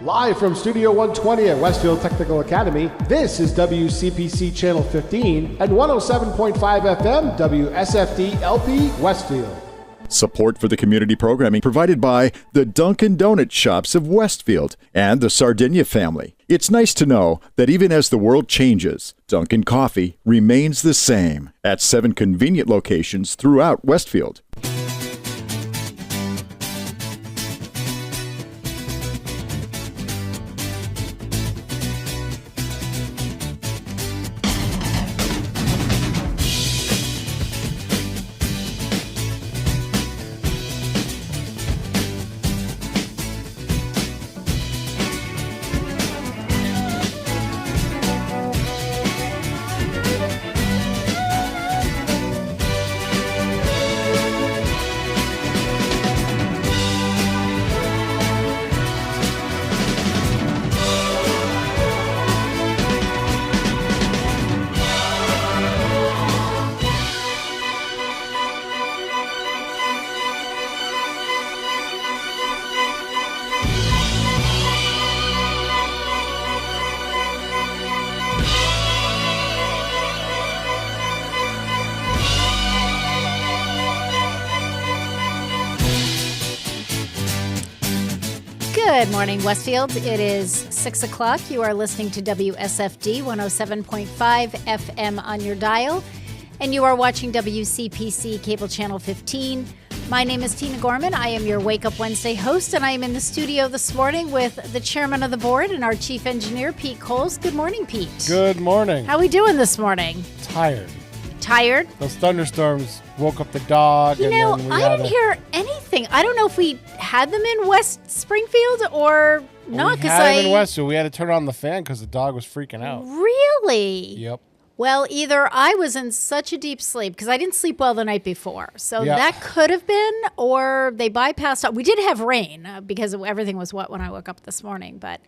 Live from Studio 120 at Westfield Technical Academy, this is WCPC Channel 15 and 107.5 FM WSFD-LP Westfield. Support for the community programming provided by the Dunkin' Donut Shops of Westfield and the Sardinia family. It's nice to know that even as the world changes, Dunkin' Coffee remains the same at 7 convenient locations throughout Westfield. Good morning, Westfield. It is 6 o'clock. You are listening to WSFD 107.5 FM on your dial, and you are watching WCPC Cable Channel 15. My name is Tina Gorman. I am your Wake Up Wednesday host, and I am in the studio this morning with the chairman of the board and our chief engineer, Pete Coles. Good morning, Pete. Good morning. How are we doing this morning? Tired. Tired? Those thunderstorms woke up the dog. You know, I didn't hear anything. I don't know if we had them in West Springfield or not. We had them in West, so we had to turn on the fan because the dog was freaking out. Really? Yep. Well, either I was in such a deep sleep because I didn't sleep well the night before. So Yeah. that could have been, or they bypassed. We did have rain because everything was wet when I woke up this morning, but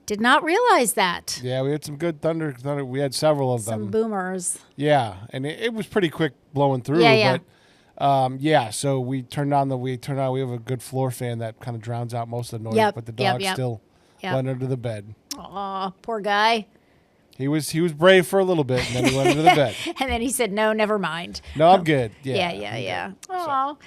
did not realize that. Yeah, we had some good thunder. We had several of them. Some boomers. Yeah, and it was pretty quick blowing through. Yeah. But so we turned on we have a good floor fan that kind of drowns out most of the noise, but the dog still went under the bed. Oh, poor guy. He was brave for a little bit, and then he went under the bed. And then he said, no, never mind. No, I'm good. Yeah. Oh,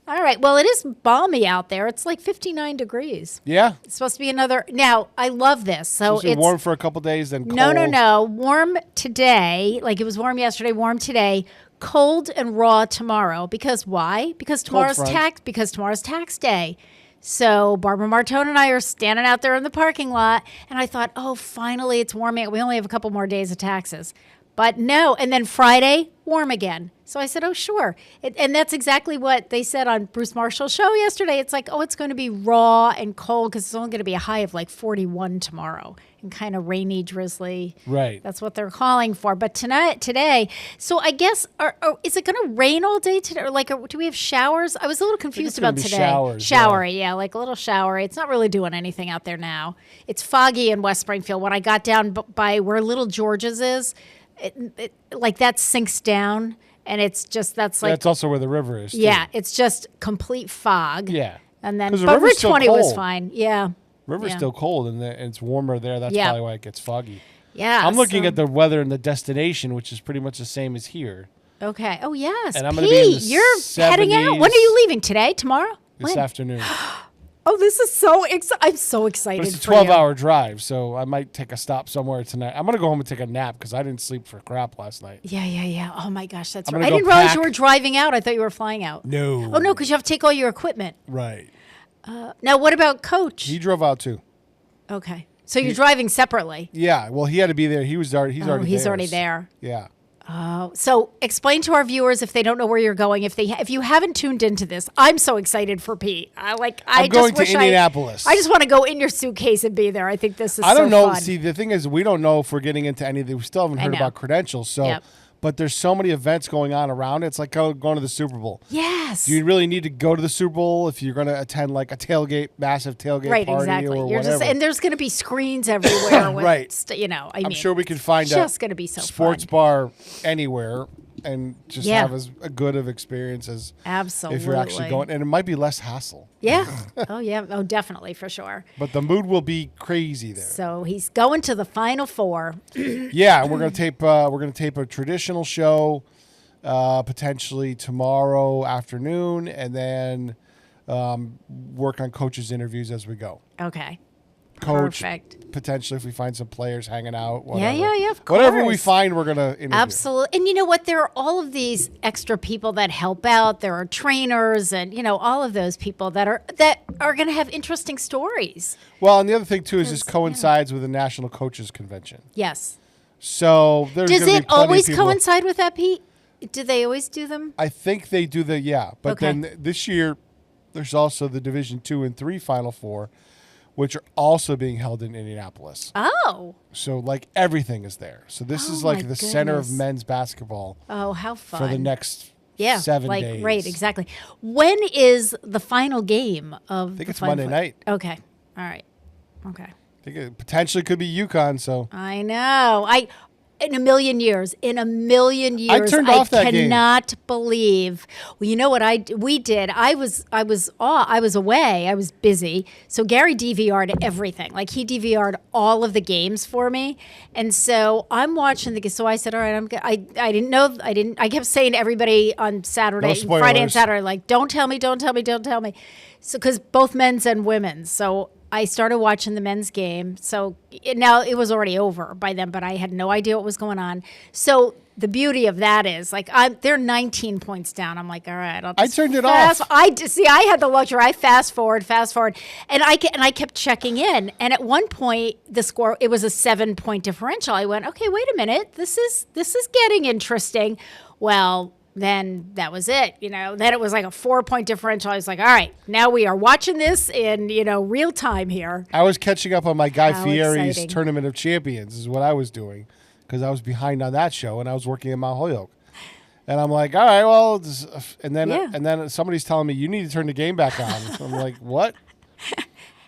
all right. Well, it is balmy out there. It's like 59 degrees. Yeah. It's supposed to be another. Now, I love this. So it's warm for a couple days, then cold. No. Warm today. Like it was warm yesterday, warm today. Cold and raw tomorrow. Because why? Because tomorrow's tax day. So Barbara Martone and I are standing out there in the parking lot, and I thought, oh, finally it's warming. We only have a couple more days of taxes. But no, and then Friday, warm again. So I said, oh, sure. And that's exactly what they said on Bruce Marshall's show yesterday. It's like, oh, it's going to be raw and cold because it's only going to be a high of like 41 tomorrow and kind of rainy, drizzly. Right. That's what they're calling for. But today, so I guess, is it going to rain all day today? Or do we have showers? I was a little confused about today. Showery, yeah, like a little showery. It's not really doing anything out there now. It's foggy in West Springfield. When I got down by where Little George's is, it like that sinks down, and it's just that's also where the river is. Yeah, it's just complete fog. Yeah, and then but Route 20 was fine. Yeah, river's still cold, and it's warmer there. That's probably why it gets foggy. Yeah, I'm looking at the weather and the destination, which is pretty much the same as here. Okay. Oh yes, and I'm going to be in the you're 70s heading out. When are you leaving? Today? Tomorrow? This afternoon. Oh, this is so I'm so excited. But it's a 12-hour drive, so I might take a stop somewhere tonight. I'm going to go home and take a nap because I didn't sleep for crap last night. Yeah. Oh, my gosh, that's right. I didn't realize you were driving out. I thought you were flying out. No. Oh, no, because you have to take all your equipment. Right. Now, what about Coach? He drove out, too. Okay. So you're driving separately? Yeah. Well, he had to be there. He's already there. Yeah. Oh, so explain to our viewers if they don't know where you're going. If you haven't tuned into this, I'm so excited for Pete. I'm going to Indianapolis. I just want to go in your suitcase and be there. I think this is. I don't know. Fun. See, the thing is, we don't know if we're getting into anything. We still haven't heard about credentials. So But there's so many events going on around it. It's like going to the Super Bowl. Yes. Do you really need to go to the Super Bowl if you're going to attend like a massive tailgate party or whatever? And there's going to be screens everywhere. With, right. I'm sure we can find just going to be so sports fun. bar anywhere and just have as good of experience as if you're actually going. And it might be less hassle. Yeah. Oh, yeah. Oh, definitely, for sure. But the mood will be crazy there. So he's going to the Final Four. Yeah, we're gonna tape. We're gonna tape a traditional show, potentially tomorrow afternoon, and then work on coaches' interviews as we go. Okay. Coach, perfect. Potentially if we find some players hanging out. Whatever. Yeah, of course. Whatever we find, we're going to interview. Absolutely. And you know what? There are all of these extra people that help out. There are trainers and, all of those people that are going to have interesting stories. Well, and the other thing, too, is this coincides with the National Coaches Convention. Yes. So there's Does it always coincide with that, Pete? Do they always do them? I think they do But then this year, there's also the Division II and III Final Four, which are also being held in Indianapolis. Oh. So, everything is there. So this is the center of men's basketball. Oh, how fun. For the next 7 days. Right, exactly. When is the final game of I think it's Monday night. Okay. All right. Okay. I think it potentially could be UConn, so. I know. In a million years, I cannot believe. Well, you know what we did? I was away. I was busy. So Gary DVR'd everything. He DVR'd all of the games for me. And so I'm watching so I said, all right, I didn't know. I kept saying to everybody on Saturday, Friday and Saturday, don't tell me. So, cause both men's and women's. So I started watching the men's game. So now it was already over by then, but I had no idea what was going on. So the beauty of that is they're 19 points down. I'm like, all right, I turned it off. I had the luxury. I fast forward, and I kept checking in. And at one point, the score, it was a 7-point differential. I went, okay, wait a minute, this is getting interesting. Well, then that was it. Then it was like a 4-point differential. I was like, all right, now we are watching this in, real time here. I was catching up on my Guy Fieri's Tournament of Champions is what I was doing because I was behind on that show and I was working in Mount Holyoke. And I'm like, all right, well, and then somebody's telling me you need to turn the game back on. So I'm like, what?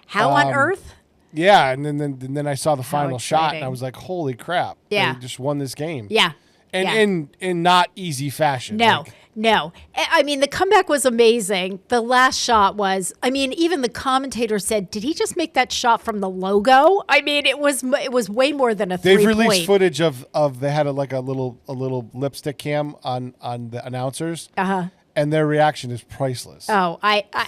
How on earth? Yeah, and then I saw the final shot and I was like, holy crap. Yeah. They just won this game. Yeah. And in not easy fashion. No. I mean, the comeback was amazing. The last shot was, even the commentator said, did he just make that shot from the logo? It was way more than a 3-point. They've released footage of they had a little lipstick cam on the announcers. Uh-huh. And their reaction is priceless. Oh,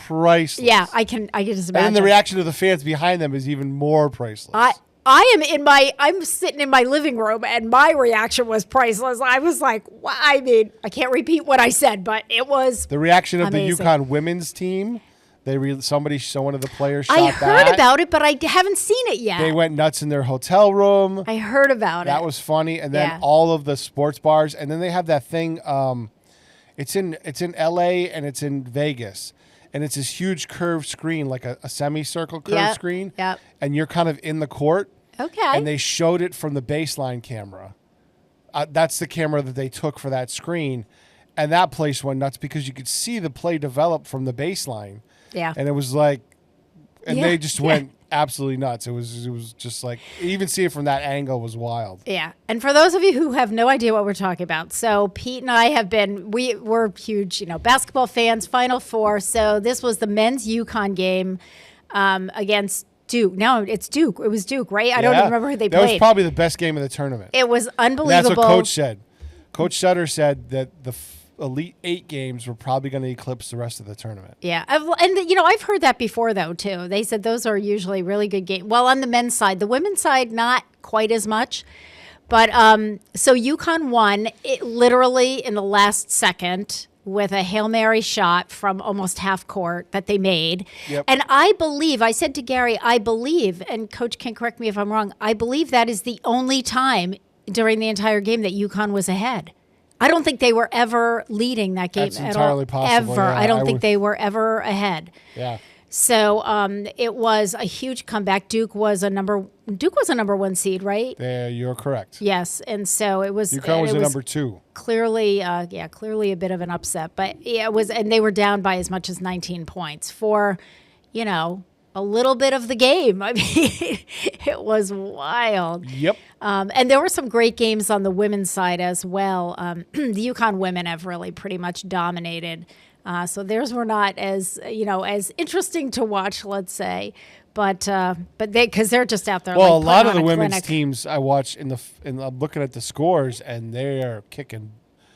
priceless. Yeah, I can just imagine. And then the reaction of the fans behind them is even more priceless. I'm sitting in my living room and my reaction was priceless. I was like, I can't repeat what I said, but it was the reaction of amazing. The UConn women's team. One of the players shot I heard about it, but I haven't seen it yet. They went nuts in their hotel room. I heard about it. That was funny. And then all of the sports bars. And then they have that thing. It's in LA and it's in Vegas. And it's this huge curved screen, like a semicircle curved screen. Yep. And you're kind of in the court. Okay. And they showed it from the baseline camera. That's the camera that they took for that screen. And that place went nuts because you could see the play develop from the baseline. Yeah. And it was they just went absolutely nuts. It was just even seeing it from that angle was wild. Yeah. And for those of you who have no idea what we're talking about, so Pete and I we're huge, basketball fans, Final Four. So this was the men's UConn game against Duke. No, it's Duke. It was Duke, right? I don't even remember who they played. That was probably the best game of the tournament. It was unbelievable. And that's what Coach said. Coach Sutter said that the Elite 8 games were probably going to eclipse the rest of the tournament. Yeah. I've heard that before, though, too. They said those are usually really good games. Well, on the men's side. The women's side, not quite as much. But so UConn won it literally in the last second with a Hail Mary shot from almost half court that they made. Yep. And I said to Gary, and Coach can correct me if I'm wrong, I believe that is the only time during the entire game that UConn was ahead. I don't think they were ever leading that game. That's at entirely all. Possible. Ever. Yeah, I don't think they were ever ahead. Yeah. So it was a huge comeback. Duke was a number 1 seed, right? Yeah, you're correct. Yes, and so it was. UConn was a number 2. Clearly, clearly a bit of an upset, but it was, and they were down by as much as 19 points for, a little bit of the game. I mean, it was wild. Yep. And there were some great games on the women's side as well. The Yukon women have really pretty much dominated. So theirs were not as, as interesting to watch, let's say. But because they're just out there. Well, like, a lot of the women's clinic. teams I watch and I'm looking at the scores, and they are kicking.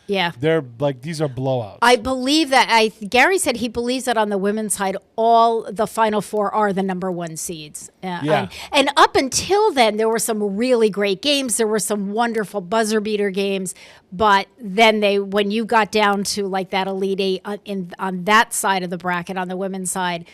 Yeah. They're like, these are blowouts. I believe that Gary said he believes that on the women's side, all the Final Four are the number one seeds. Yeah. And up until then, there were some really great games. There were some wonderful buzzer beater games. But then when you got down to like that Elite Eight on that side of the bracket, on the women's side,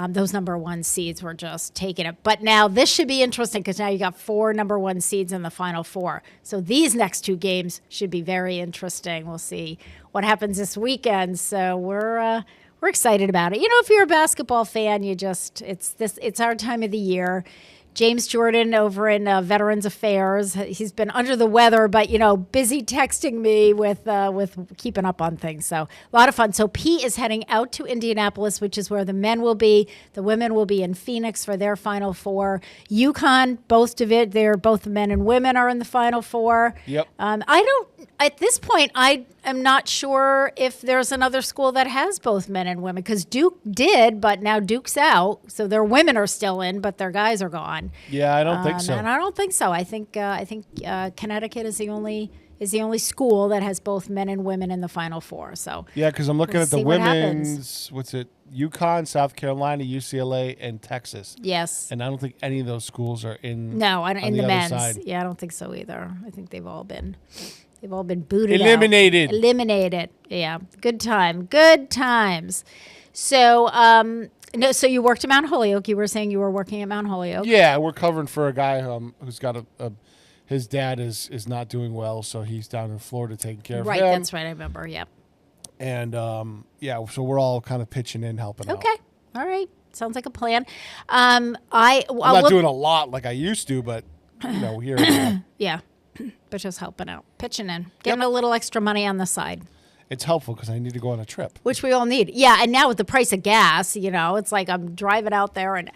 those number one seeds were just taking it. But now this should be interesting because now you got 4 number one seeds in the Final Four. So these next 2 games should be very interesting. We'll see what happens this weekend. So we're excited about it. If you're a basketball fan, it's our time of the year. James Jordan over in Veterans Affairs. He's been under the weather, but, busy texting me with keeping up on things. So a lot of fun. So P is heading out to Indianapolis, which is where the men will be. The women will be in Phoenix for their Final Four. UConn, both the men and women are in the Final Four. Yep. At this point, I am not sure if there's another school that has both men and women, because Duke did, but now Duke's out. So their women are still in, but their guys are gone. Yeah, I don't think so. And I don't think so. I think Connecticut is the only school that has both men and women in the Final Four. So yeah, because I'm looking at the women's. Happens. What's it? UConn, South Carolina, UCLA, and Texas. Yes. And I don't think any of those schools are in. No, in the men's. Side. Yeah, I don't think so either. I think they've all been booted eliminated. out. Eliminated. Yeah. Good times. So, so you worked at Mount Holyoke. You were saying you were working at Mount Holyoke. Yeah, we're covering for a guy who's got his dad is not doing well, so he's down in Florida taking care of him. Right, that's right. I remember. Yep. And so we're all kind of pitching in, helping out. Okay. All right. Sounds like a plan. I'm not doing a lot like I used to, but here and there. Yeah. But just helping out, pitching in, getting a little extra money on the side. It's helpful because I need to go on a trip. Which we all need. Yeah, and now with the price of gas, it's like I'm driving out there and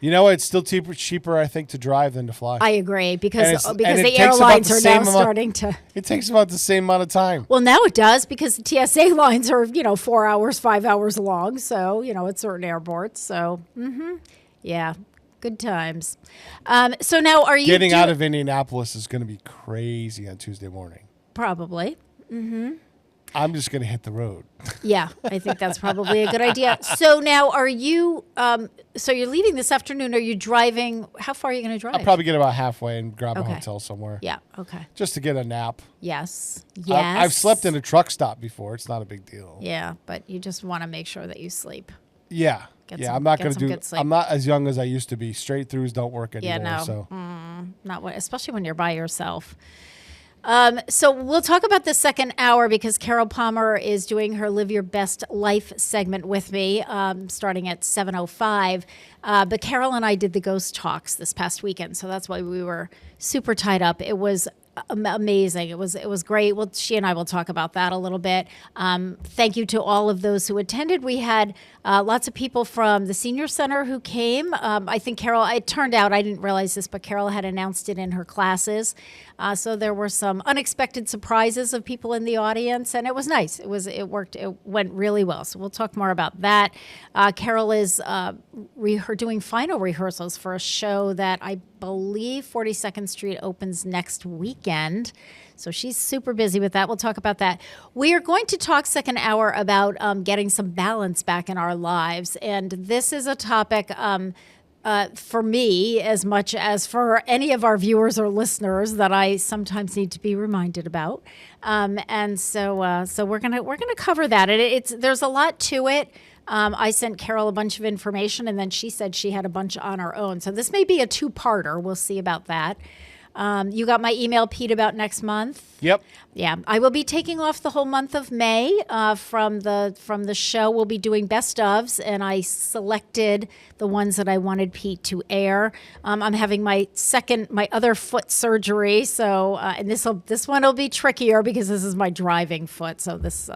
it's still cheaper, I think, to drive than to fly. I agree because the airlines are now starting to. It takes about the same amount of time. Well, now it does because the TSA lines are 4 hours, 5 hours long. So at certain airports. So yeah. Good times. So now are you getting out of Indianapolis is going to be crazy on Tuesday morning? Probably. Mm-hmm. I'm just going to hit the road. Yeah, I think that's probably a good idea. So now are you, so you're leaving this afternoon. Are you driving? How far are you going to drive? I'll probably get about halfway and grab a hotel somewhere. Yeah, okay. Just to get a nap. Yes. I've slept in a truck stop before. It's not a big deal. Yeah, but you just want to make sure that you sleep. Yeah. I'm not going to do. I'm not as young as I used to be. Straight throughs don't work anymore. Yeah, no. So. Especially when you're by yourself. So we'll talk about the second hour because Carol Palmer is doing her Live Your Best Life segment with me, starting at 7:05. But Carol and I did the Ghost Talks this past weekend, so that's why we were super tied up. It was amazing. It was great. Well, she and I will talk about that a little bit. Thank you to all of those who attended. We had lots of people from the Senior Center who came. I think Carol, it turned out, I didn't realize this, but Carol had announced it in her classes. So there were some unexpected surprises of people in the audience, and it was nice. It worked. It went really well. So we'll talk more about that. Carol is doing final rehearsals for a show that I believe 42nd Street opens next weekend. So she's super busy with that. We'll talk about that. We are going to talk second hour about getting some balance back in our lives. And this is a topic for me, as much as for any of our viewers or listeners, that I sometimes need to be reminded about. And so we're gonna cover that. There's a lot to it. I sent Carol a bunch of information, and then she said she had a bunch on her own. So this may be a two-parter. We'll see about that. You got my email, Pete, about next month? Yep. Yeah. I will be taking off the whole month of May from the show. We'll be doing best ofs, and I selected the ones that I wanted Pete to air. I'm having my other foot surgery, so and this one will be trickier because this is my driving foot. So this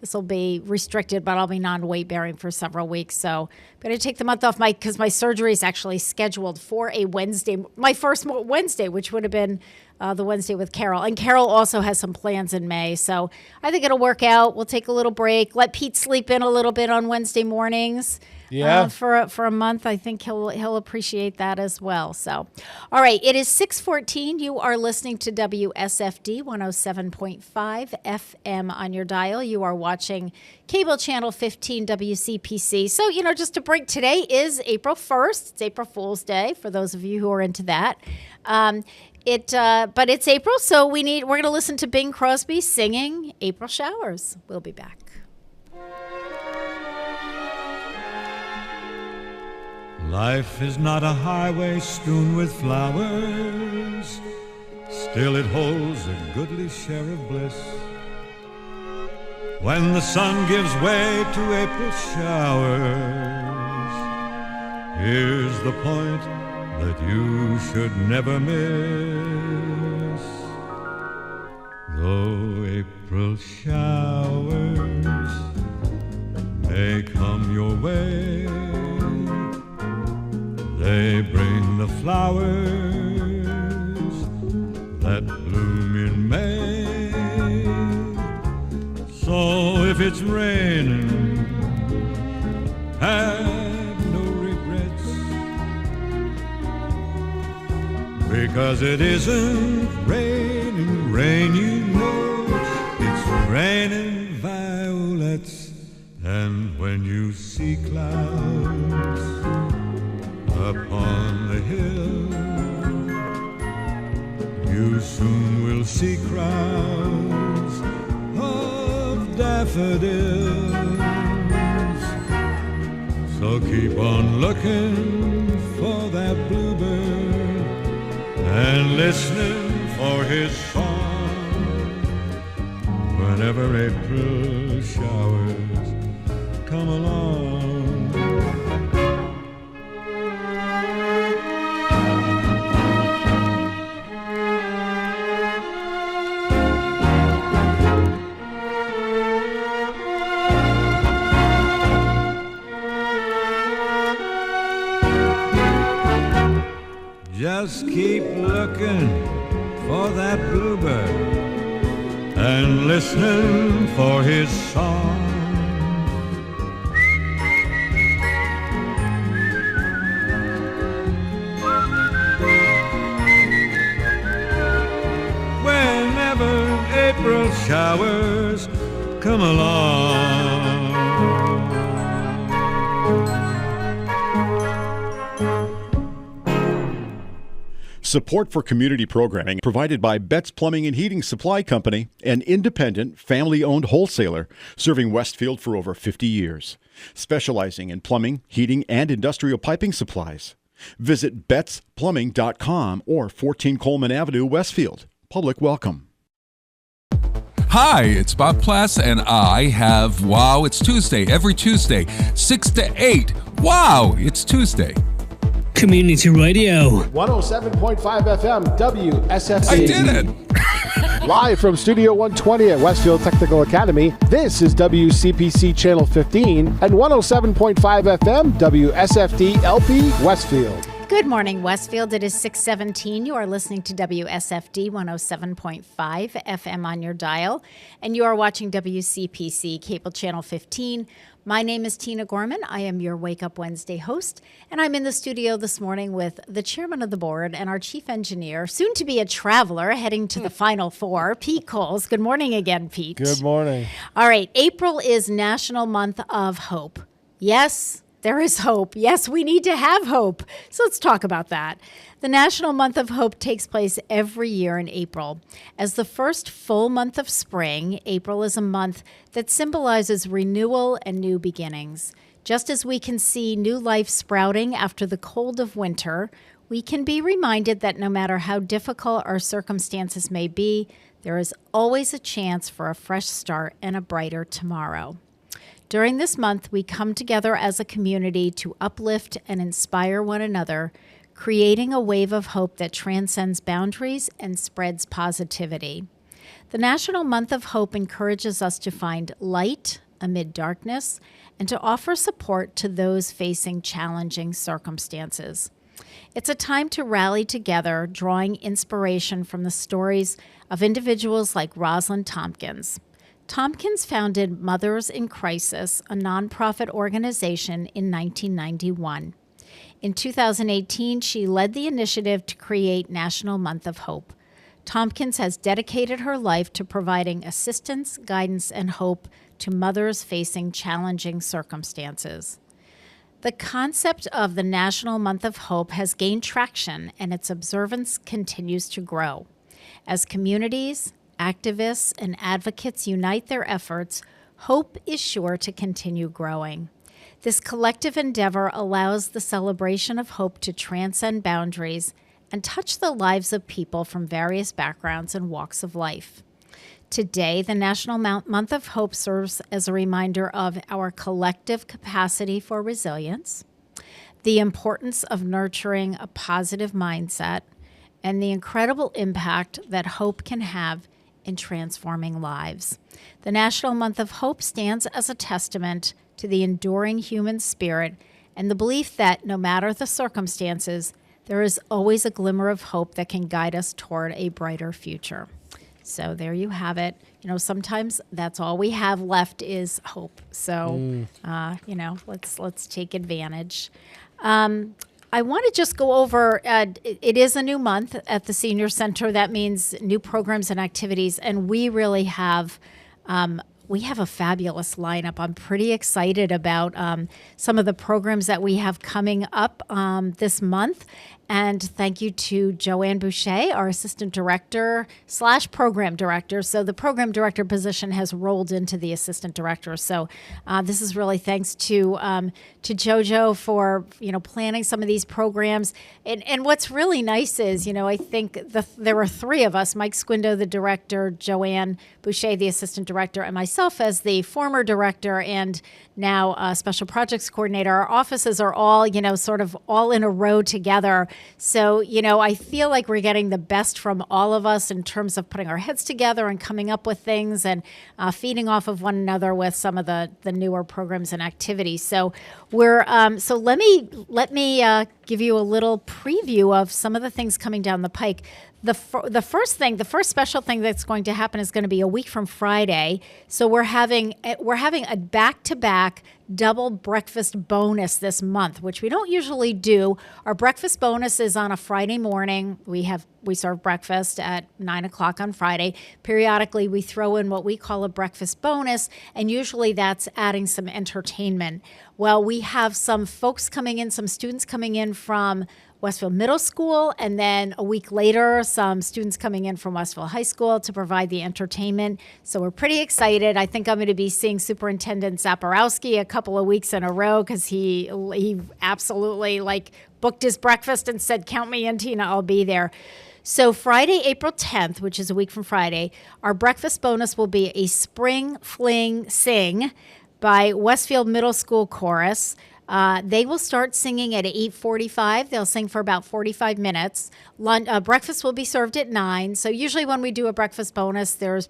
This will be restricted, but I'll be non-weight bearing for several weeks. So better take the month off because my surgery is actually scheduled for a Wednesday, my first Wednesday, which would have been the Wednesday with Carol. And Carol also has some plans in May. So I think it'll work out. We'll take a little break. Let Pete sleep in a little bit on Wednesday mornings. Yeah. For a month. I think he'll appreciate that as well. So, all right. It is 6:14. You are listening to WSFD 107.5 FM on your dial. You are watching cable channel 15 WCPC. So, just to break, today is April 1st. It's April Fool's Day for those of you who are into that. But it's April, so we're going to listen to Bing Crosby singing April Showers. We'll be back. Life is not a highway strewn with flowers, still it holds a goodly share of bliss. When the sun gives way to April showers, here's the point that you should never miss. Though April showers may come your way, they bring the flowers that bloom in May. So if it's raining, have no regrets, because it isn't raining rain, you know, it's raining violets. And when you see clouds upon the hill, you soon will see crowds of daffodils. So keep on looking for that bluebird and listening for his song whenever April showers come along. Just keep looking for that bluebird and listening for his song. Whenever April showers come along. Support for community programming provided by Betts Plumbing and Heating Supply Company, an independent, family-owned wholesaler serving Westfield for over 50 years, specializing in plumbing, heating, and industrial piping supplies. Visit bettsplumbing.com or 14 Coleman Avenue, Westfield. Public welcome. Hi, it's Bob Plass, and I have Wow, It's Tuesday, every Tuesday, 6 to 8. Wow, it's Tuesday. Community Radio. 107.5 FM, WSFD. I did it! Live from Studio 120 at Westfield Technical Academy, this is WCPC Channel 15 and 107.5 FM, WSFD-LP, Westfield. Good morning, Westfield. It is 6:17. You are listening to WSFD 107.5 FM on your dial, and you are watching WCPC Cable Channel 15. My name is Tina Gorman. I am your Wake Up Wednesday host, and I'm in the studio this morning with the chairman of the board and our chief engineer, soon to be a traveler heading to the Final Four, Pete Coles. Good morning again, Pete. Good morning. All right. April is National Month of Hope. Yes, there is hope. Yes, we need to have hope. So let's talk about that. The National Month of Hope takes place every year in April. As the first full month of spring, April is a month that symbolizes renewal and new beginnings. Just as we can see new life sprouting after the cold of winter, we can be reminded that no matter how difficult our circumstances may be, there is always a chance for a fresh start and a brighter tomorrow. During this month, we come together as a community to uplift and inspire one another, creating a wave of hope that transcends boundaries and spreads positivity. The National Month of Hope encourages us to find light amid darkness and to offer support to those facing challenging circumstances. It's a time to rally together, drawing inspiration from the stories of individuals like Rosalind Tompkins. Tompkins founded Mothers in Crisis, a nonprofit organization, in 1991. In 2018, she led the initiative to create National Month of Hope. Tompkins has dedicated her life to providing assistance, guidance, and hope to mothers facing challenging circumstances. The concept of the National Month of Hope has gained traction, and its observance continues to grow. As communities, activists, and advocates unite their efforts, hope is sure to continue growing. This collective endeavor allows the celebration of hope to transcend boundaries and touch the lives of people from various backgrounds and walks of life. Today, the National Month of Hope serves as a reminder of our collective capacity for resilience, the importance of nurturing a positive mindset, and the incredible impact that hope can have in transforming lives. The National Month of Hope stands as a testament to the enduring human spirit and the belief that no matter the circumstances, there is always a glimmer of hope that can guide us toward a brighter future. So there you have it. Sometimes that's all we have left is hope. So, let's take advantage. I want to just go over, it is a new month at the Senior Center. That means new programs and activities, and we really have a fabulous lineup. I'm pretty excited about some of the programs that we have coming up this month. And thank you to Joanne Boucher, our Assistant Director / Program Director. So the Program Director position has rolled into the Assistant Director. So this is really thanks to JoJo for planning some of these programs. And what's really nice is I think there were three of us: Mike Squindo, the Director, Joanne Boucher, the Assistant Director, and myself as the former Director and now Special Projects Coordinator. Our offices are all sort of all in a row together. So, I feel like we're getting the best from all of us in terms of putting our heads together and coming up with things and feeding off of one another with some of the newer programs and activities. So let me give you a little preview of some of the things coming down the pike. The first special thing that's going to happen is going to be a week from Friday. So we're having a back-to-back double breakfast bonus this month, which we don't usually do. Our breakfast bonus is on a Friday morning. We serve breakfast at 9:00 on Friday. Periodically, we throw in what we call a breakfast bonus, and usually that's adding some entertainment. Well, we have some students coming in from Westfield Middle School, and then a week later, some students coming in from Westfield High School to provide the entertainment. So we're pretty excited. I think I'm going to be seeing Superintendent Zaporowski a couple of weeks in a row because he absolutely booked his breakfast and said, "Count me in, Tina, I'll be there." So Friday, April 10th, which is a week from Friday, our breakfast bonus will be a Spring Fling Sing by Westfield Middle School Chorus. They will start singing at 8:45. They'll sing for about 45 minutes. Breakfast will be served at 9. So usually when we do a breakfast bonus, there's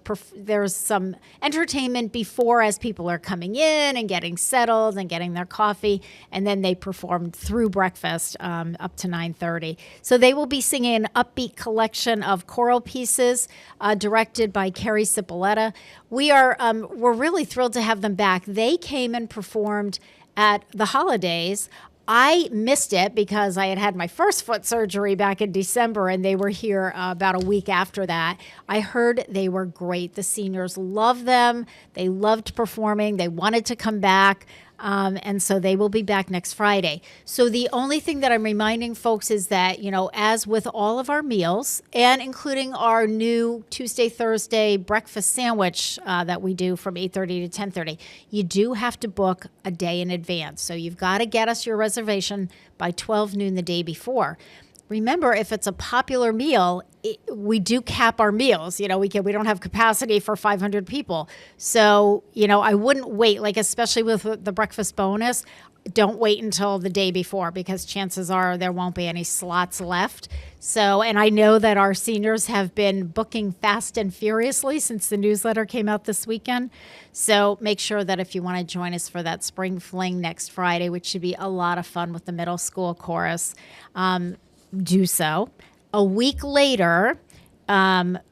some entertainment before as people are coming in and getting settled and getting their coffee, and then they perform through breakfast up to 9:30. So they will be singing an upbeat collection of choral pieces directed by Carrie Cipolletta. We're really thrilled to have them back. They came and performed at the holidays. I missed it because I had my first foot surgery back in December, and they were here about a week after that. I heard they were great. The seniors loved them. They loved performing. They wanted to come back. And so they will be back next Friday. So the only thing that I'm reminding folks is that, as with all of our meals, and including our new Tuesday, Thursday breakfast sandwich that we do from 8:30 to 10:30, you do have to book a day in advance. So you've got to get us your reservation by 12 noon the day before. remember, if it's a popular meal, we do cap our meals. We don't have capacity for 500 people. So, I wouldn't wait, like, especially with the breakfast bonus, don't wait until the day before, because chances are there won't be any slots left. So, and I know that our seniors have been booking fast and furiously since the newsletter came out this weekend. So make sure that if you want to join us for that spring fling next Friday, which should be a lot of fun with the middle school chorus, do so. A week later,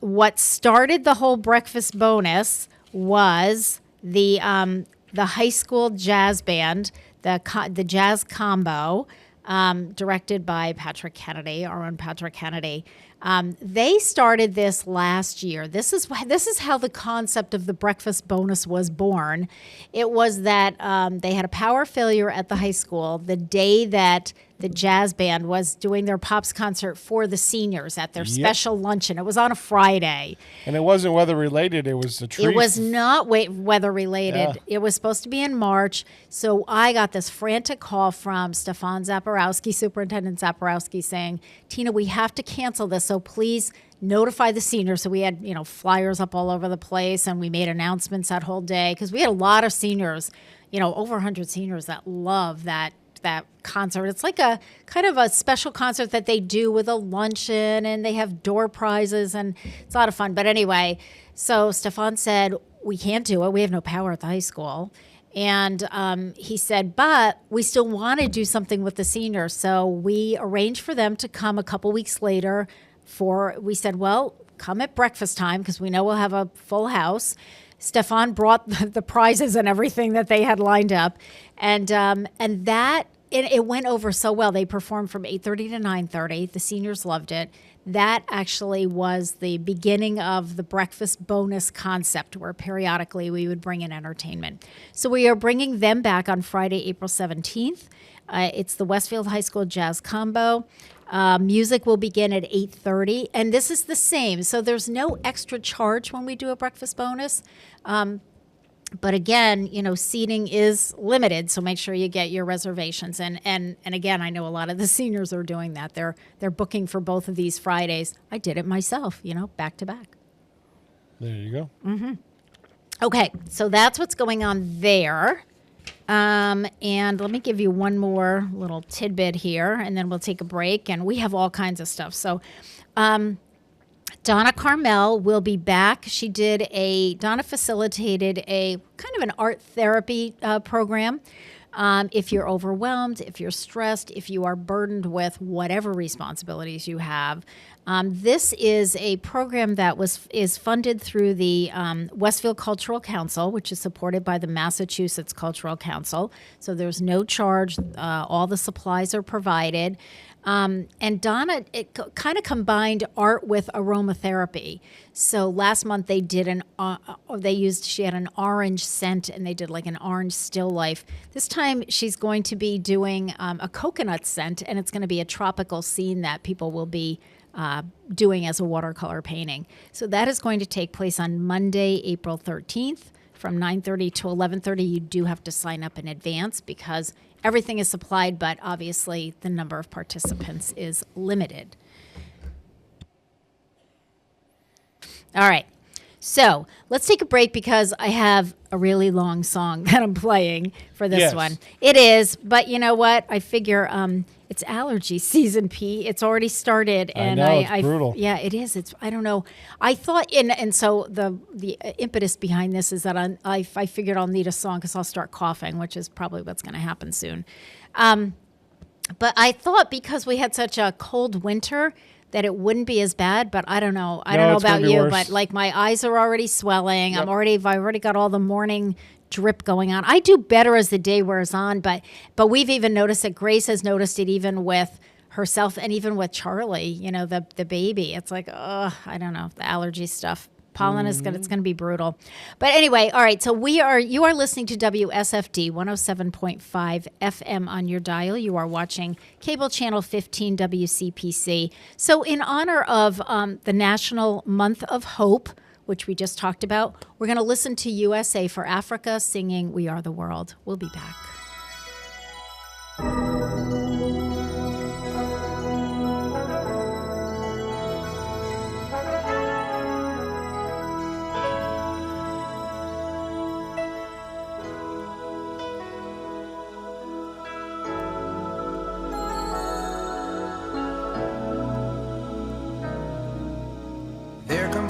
what started the whole breakfast bonus was the high school jazz band, the jazz combo, directed by Patrick Kennedy, our own Patrick Kennedy. They started this last year. This is how the concept of the breakfast bonus was born. It was that they had a power failure at the high school the day that the jazz band was doing their Pops concert for the seniors at their special luncheon. It was on a Friday. And it wasn't weather related. It was the tree. It was not weather related. Yeah. It was supposed to be in March. So I got this frantic call from Stefan Zaporowski, Superintendent Zaporowski, saying, Tina, we have to cancel this. So please notify the seniors. So we had, flyers up all over the place, and we made announcements that whole day, because we had a lot of seniors, over 100 seniors that love that concert. It's like a kind of a special concert that they do with a luncheon, and they have door prizes, and it's a lot of fun. But anyway, so Stefan said, we can't do it. We have no power at the high school. And he said, but we still want to do something with the seniors. So we arranged for them to come a couple weeks later we said, well, come at breakfast time, because we know we'll have a full house. Stefan brought the prizes and everything that they had lined up. And that, it went over so well. They performed from 8:30 to 9:30. The seniors loved it. That actually was the beginning of the breakfast bonus concept, where periodically we would bring in entertainment. So we are bringing them back on Friday, April 17th. It's the Westfield High School Jazz Combo. Music will begin at 8:30, and this is the same. So there's no extra charge when we do a breakfast bonus. But again, seating is limited, so make sure you get your reservations. And again, I know a lot of the seniors are doing that. They're booking for both of these Fridays. I did it myself, back to back. There you go. Mm-hmm. Okay, so that's what's going on there. And let me give you one more little tidbit here, and then we'll take a break. And we have all kinds of stuff. So Donna Carmel will be back. Donna facilitated a kind of an art therapy program. If you're overwhelmed, if you're stressed, if you are burdened with whatever responsibilities you have. This is a program that is funded through the Westfield Cultural Council, which is supported by the Massachusetts Cultural Council. So there's no charge. All the supplies are provided. And Donna, kind of combined art with aromatherapy. So last month they did she had an orange scent, and they did like an orange still life. This time she's going to be doing a coconut scent, and it's going to be a tropical scene that people will be doing as a watercolor painting. So that is going to take place on Monday, April 13th from 9:30 to 11:30. You do have to sign up in advance, because everything is supplied, but obviously the number of participants is limited. All right. So let's take a break, because I have a really long song that I'm playing for this one. It is, but you know what? I figure it's allergy season, P. It's already started, and it's brutal. Yeah, it is. I don't know. I thought, and so the impetus behind this is that I figured I'll need a song, because I'll start coughing, which is probably what's going to happen soon. But I thought, because we had such a cold winter, that it wouldn't be as bad, but I don't know. I don't know about you, but like my eyes are already swelling. Yep. I've already got all the morning drip going on. I do better as the day wears on, but we've even noticed it. Grace has noticed it even with herself, and even with Charlie, the baby. It's like, I don't know, the allergy stuff. Pollen is good. It's going to be brutal. But anyway, all right. So you are listening to WSFD 107.5 FM on your dial. You are watching cable channel 15 WCPC. So in honor of the National Month of Hope, which we just talked about, we're going to listen to USA for Africa singing "We Are the World." We'll be back.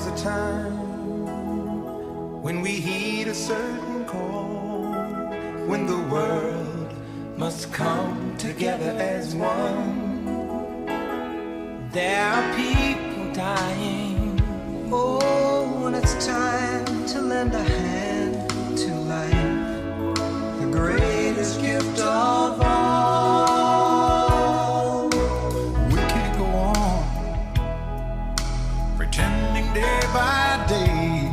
comes a time when we heed a certain call, when the world must come together as one. There are people dying. Oh, when it's time to lend a hand to life, the greatest gift of all. We can't go on pretending day by day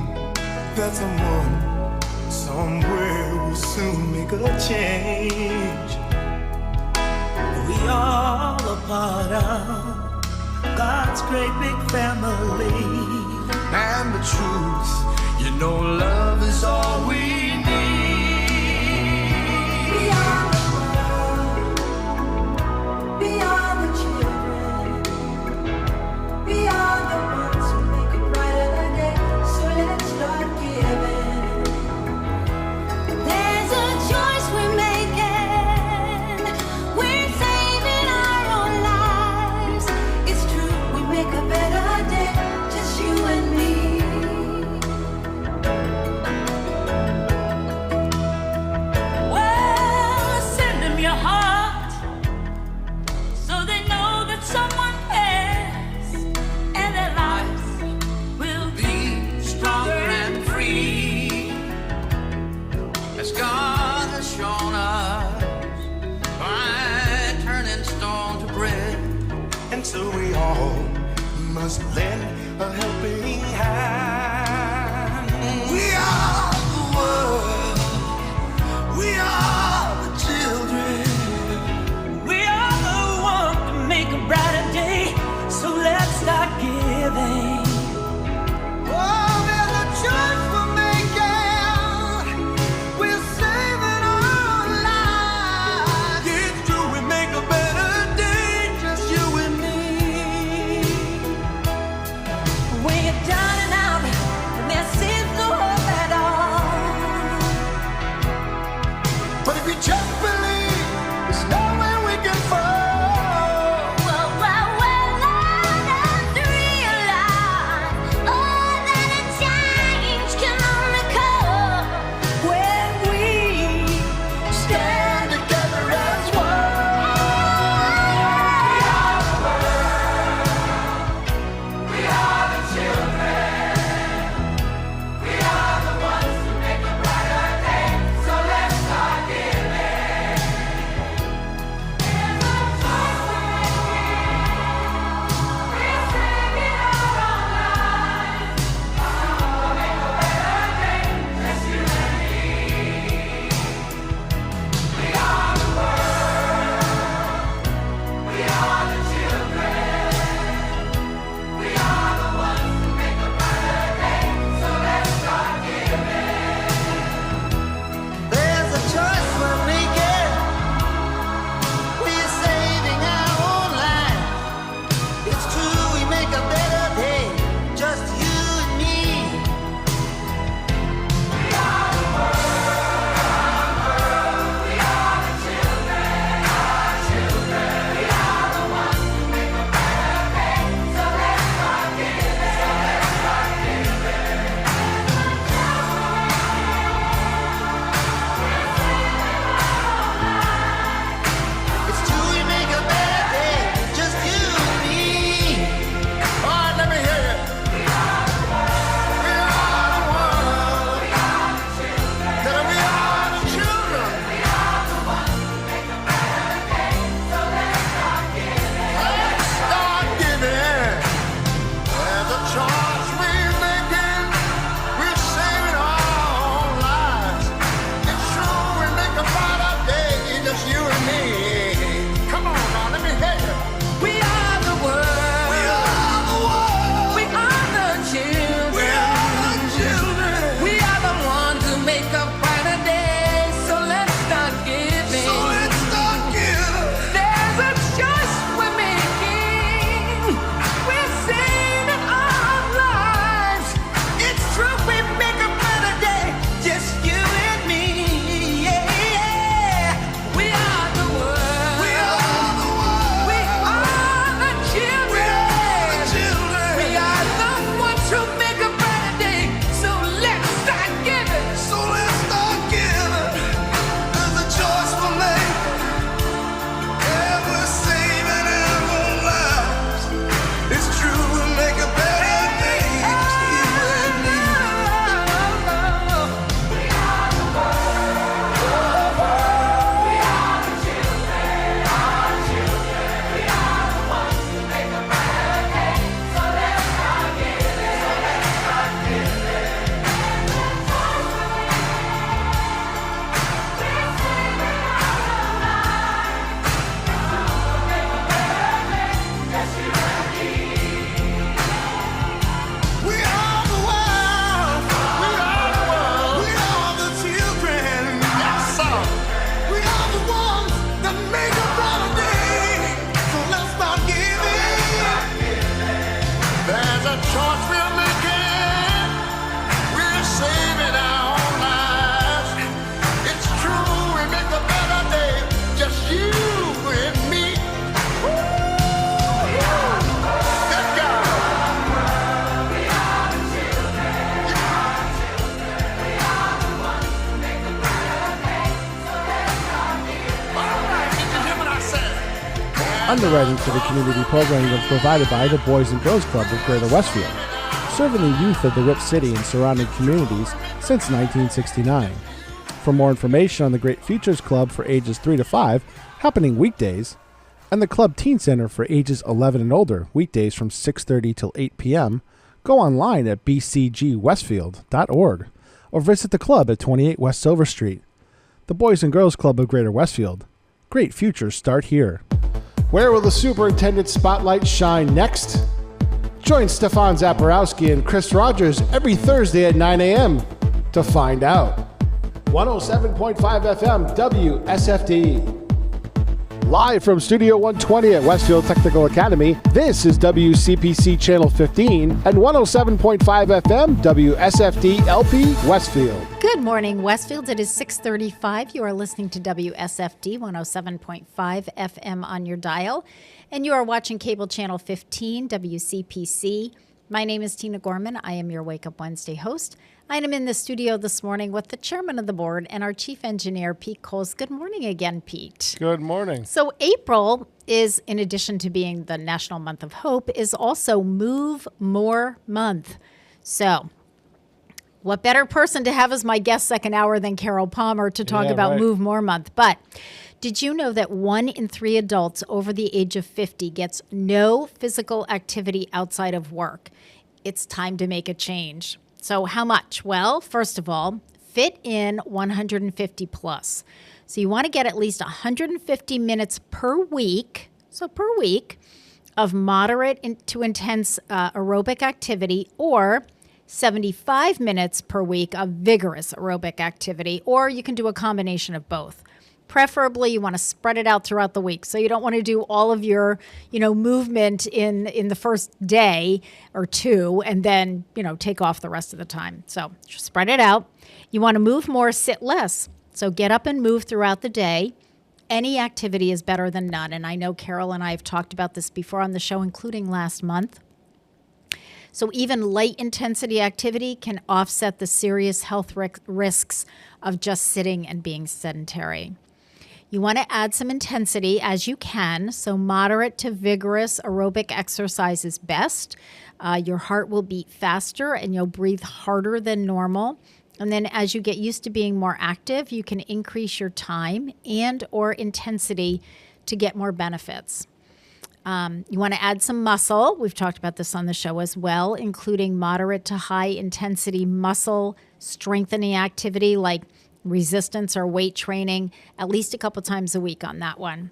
that someone somewhere will soon make a change. We all a part of God's great big family. And the truth, you know, love is all we need. We are the world, we are the children, we are the ones who make a brighter day. So let's start giving. There's a choice we're making. We're saving our own lives. It's true, we make a better day, just you and me. Well, send them your heart so they know that someone cares, and their lives will be stronger and free, as God has shown us by turning stone to bread. And so we all must lend a helping hand. We are the world, we are the children, we are the one to make a brighter day. So let's start giving. Oh, there's a choice we're making. We're saving our lives. It's true, we make a better day, just you and me. When you're down and out Underwriting for the community programming is provided by the Boys and Girls Club of Greater Westfield, serving the youth of the Whip City and surrounding communities since 1969. For more information on the Great Futures Club for ages 3 to 5, happening weekdays, and the Club Teen Center for ages 11 and older, weekdays from 6:30 till 8 p.m., go online at bcgwestfield.org or visit the club at 28 West Silver Street. The Boys and Girls Club of Greater Westfield. Great futures start here. Where will the superintendent spotlight shine next? Join Stefan Zaporowski and Chris Rogers every Thursday at 9 a.m. to find out. 107.5 FM WSFD. Live from Studio 120 at Westfield Technical Academy, this is WCPC Channel 15 and 107.5 FM WSFD-LP Westfield. Good morning, Westfield. It is 6:35. You are listening to WSFD 107.5 FM on your dial, and you are watching Cable Channel 15, WCPC. My name is Tina Gorman. I am your Wake Up Wednesday host. I am in the studio this morning with the chairman of the board and our chief engineer, Pete Coles. Good morning again, Pete. Good morning. So April is, in addition to being the National Month of Hope, is also Move More Month. So what better person to have as my guest second hour than Carol Palmer to talk about Move More Month? But did you know that 1 in 3 adults over the age of 50 gets no physical activity outside of work? It's time to make a change. So how much? Well, first of all, fit in 150 plus. So you want to get at least 150 minutes per week, of moderate to intense aerobic activity, or 75 minutes per week of vigorous aerobic activity, or you can do a combination of both. Preferably, you want to spread it out throughout the week. So you don't want to do all of your, movement in the first day or two and then, take off the rest of the time. So just spread it out. You want to move more, sit less. So get up and move throughout the day. Any activity is better than none. And I know Carol and I have talked about this before on the show, including last month. So even light intensity activity can offset the serious health risks of just sitting and being sedentary. You want to add some intensity as you can, so moderate to vigorous aerobic exercise is best. Your heart will beat faster and you'll breathe harder than normal. And then as you get used to being more active, you can increase your time and or intensity to get more benefits. You want to add some muscle. We've talked about this on the show as well, including moderate to high intensity muscle strengthening activity like resistance or weight training, at least a couple times a week on that one.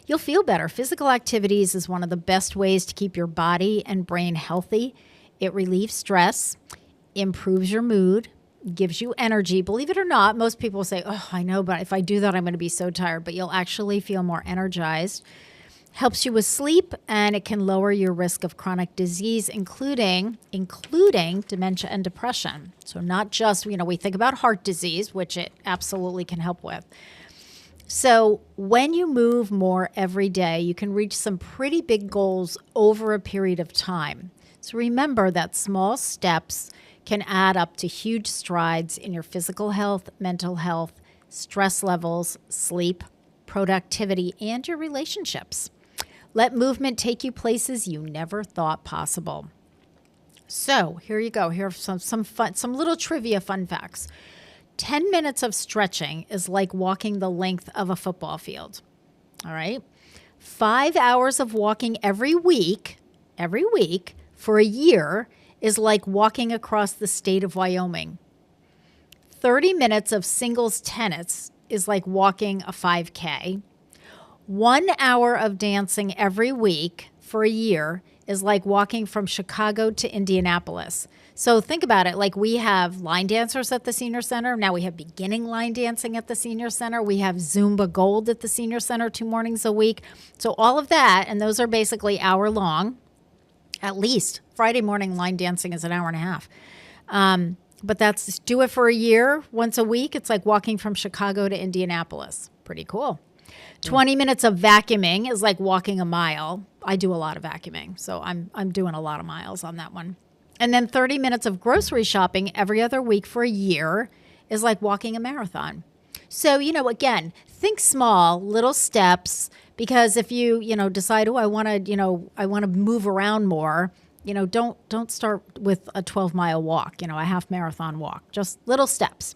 You'll feel better. Physical activities is one of the best ways to keep your body and brain healthy. It relieves stress, improves your mood, gives you energy. Believe it or not, most people say, oh, I know, but if I do that, I'm going to be so tired. But you'll actually feel more energized. Helps you with sleep, and it can lower your risk of chronic disease, including dementia and depression. So not just, we think about heart disease, which it absolutely can help with. So when you move more every day, you can reach some pretty big goals over a period of time. So remember that small steps can add up to huge strides in your physical health, mental health, stress levels, sleep, productivity, and your relationships. Let movement take you places you never thought possible. So here you go. Here are some little trivia fun facts. 10 minutes of stretching is like walking the length of a football field. All right. 5 hours of walking every week for a year is like walking across the state of Wyoming. 30 minutes of singles tennis is like walking a 5K. 1 hour of dancing every week for a year is like walking from Chicago to Indianapolis. So think about it. Like we have line dancers at the senior center. Now we have beginning line dancing at the senior center. We have Zumba Gold at the senior center 2 mornings a week. So all of that, and those are basically hour long, at least. Friday morning line dancing is an hour and a half. But that's do it for a year, once a week. It's like walking from Chicago to Indianapolis. Pretty cool. 20 minutes of vacuuming is like walking a mile. I do a lot of vacuuming, so I'm doing a lot of miles on that one. And then 30 minutes of grocery shopping every other week for a year is like walking a marathon. So, again, think small, little steps, Because if you, decide, I want to move around more, don't start with a 12-mile walk, a half marathon walk, just little steps.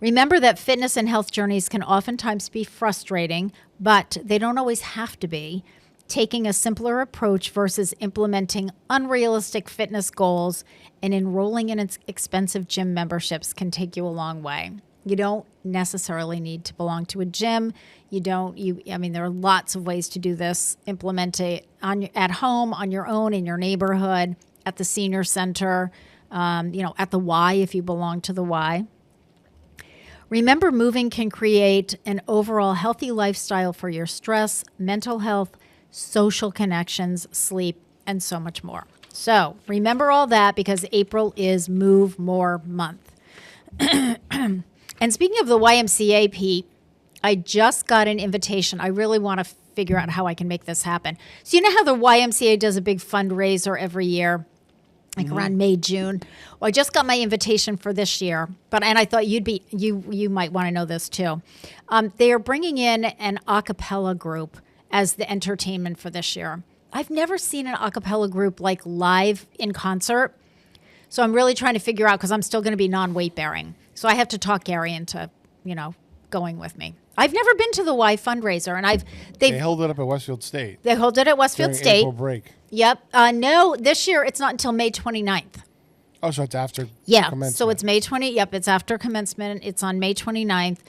Remember that fitness and health journeys can oftentimes be frustrating, but they don't always have to be. Taking a simpler approach versus implementing unrealistic fitness goals and enrolling in expensive gym memberships can take you a long way. You don't necessarily need to belong to a gym. There are lots of ways to do this. Implement it at home, on your own, in your neighborhood, at the senior center, at the Y if you belong to the Y. Remember, moving can create an overall healthy lifestyle for your stress, mental health, social connections, sleep, and so much more. So remember all that, because April is Move More Month. And speaking of the YMCA, Pete, I just got an invitation. I really want to figure out how I can make this happen. So you know how the YMCA does a big fundraiser every year, like around May, June? Well, I just got my invitation for this year, and I thought you might want to know this too. They are bringing in an a cappella group as the entertainment for this year. I've never seen an a cappella group like live in concert. So I'm really trying to figure out, because I'm still going to be non-weight bearing. So I have to talk Gary into, going with me. I've never been to the Y fundraiser, and they held it up at Westfield State. They hold it at Westfield during State. April break. Yep. No, this year it's not until May 29th. Oh, so it's after commencement. So it's May 20. Yep, it's after commencement. It's on May 29th.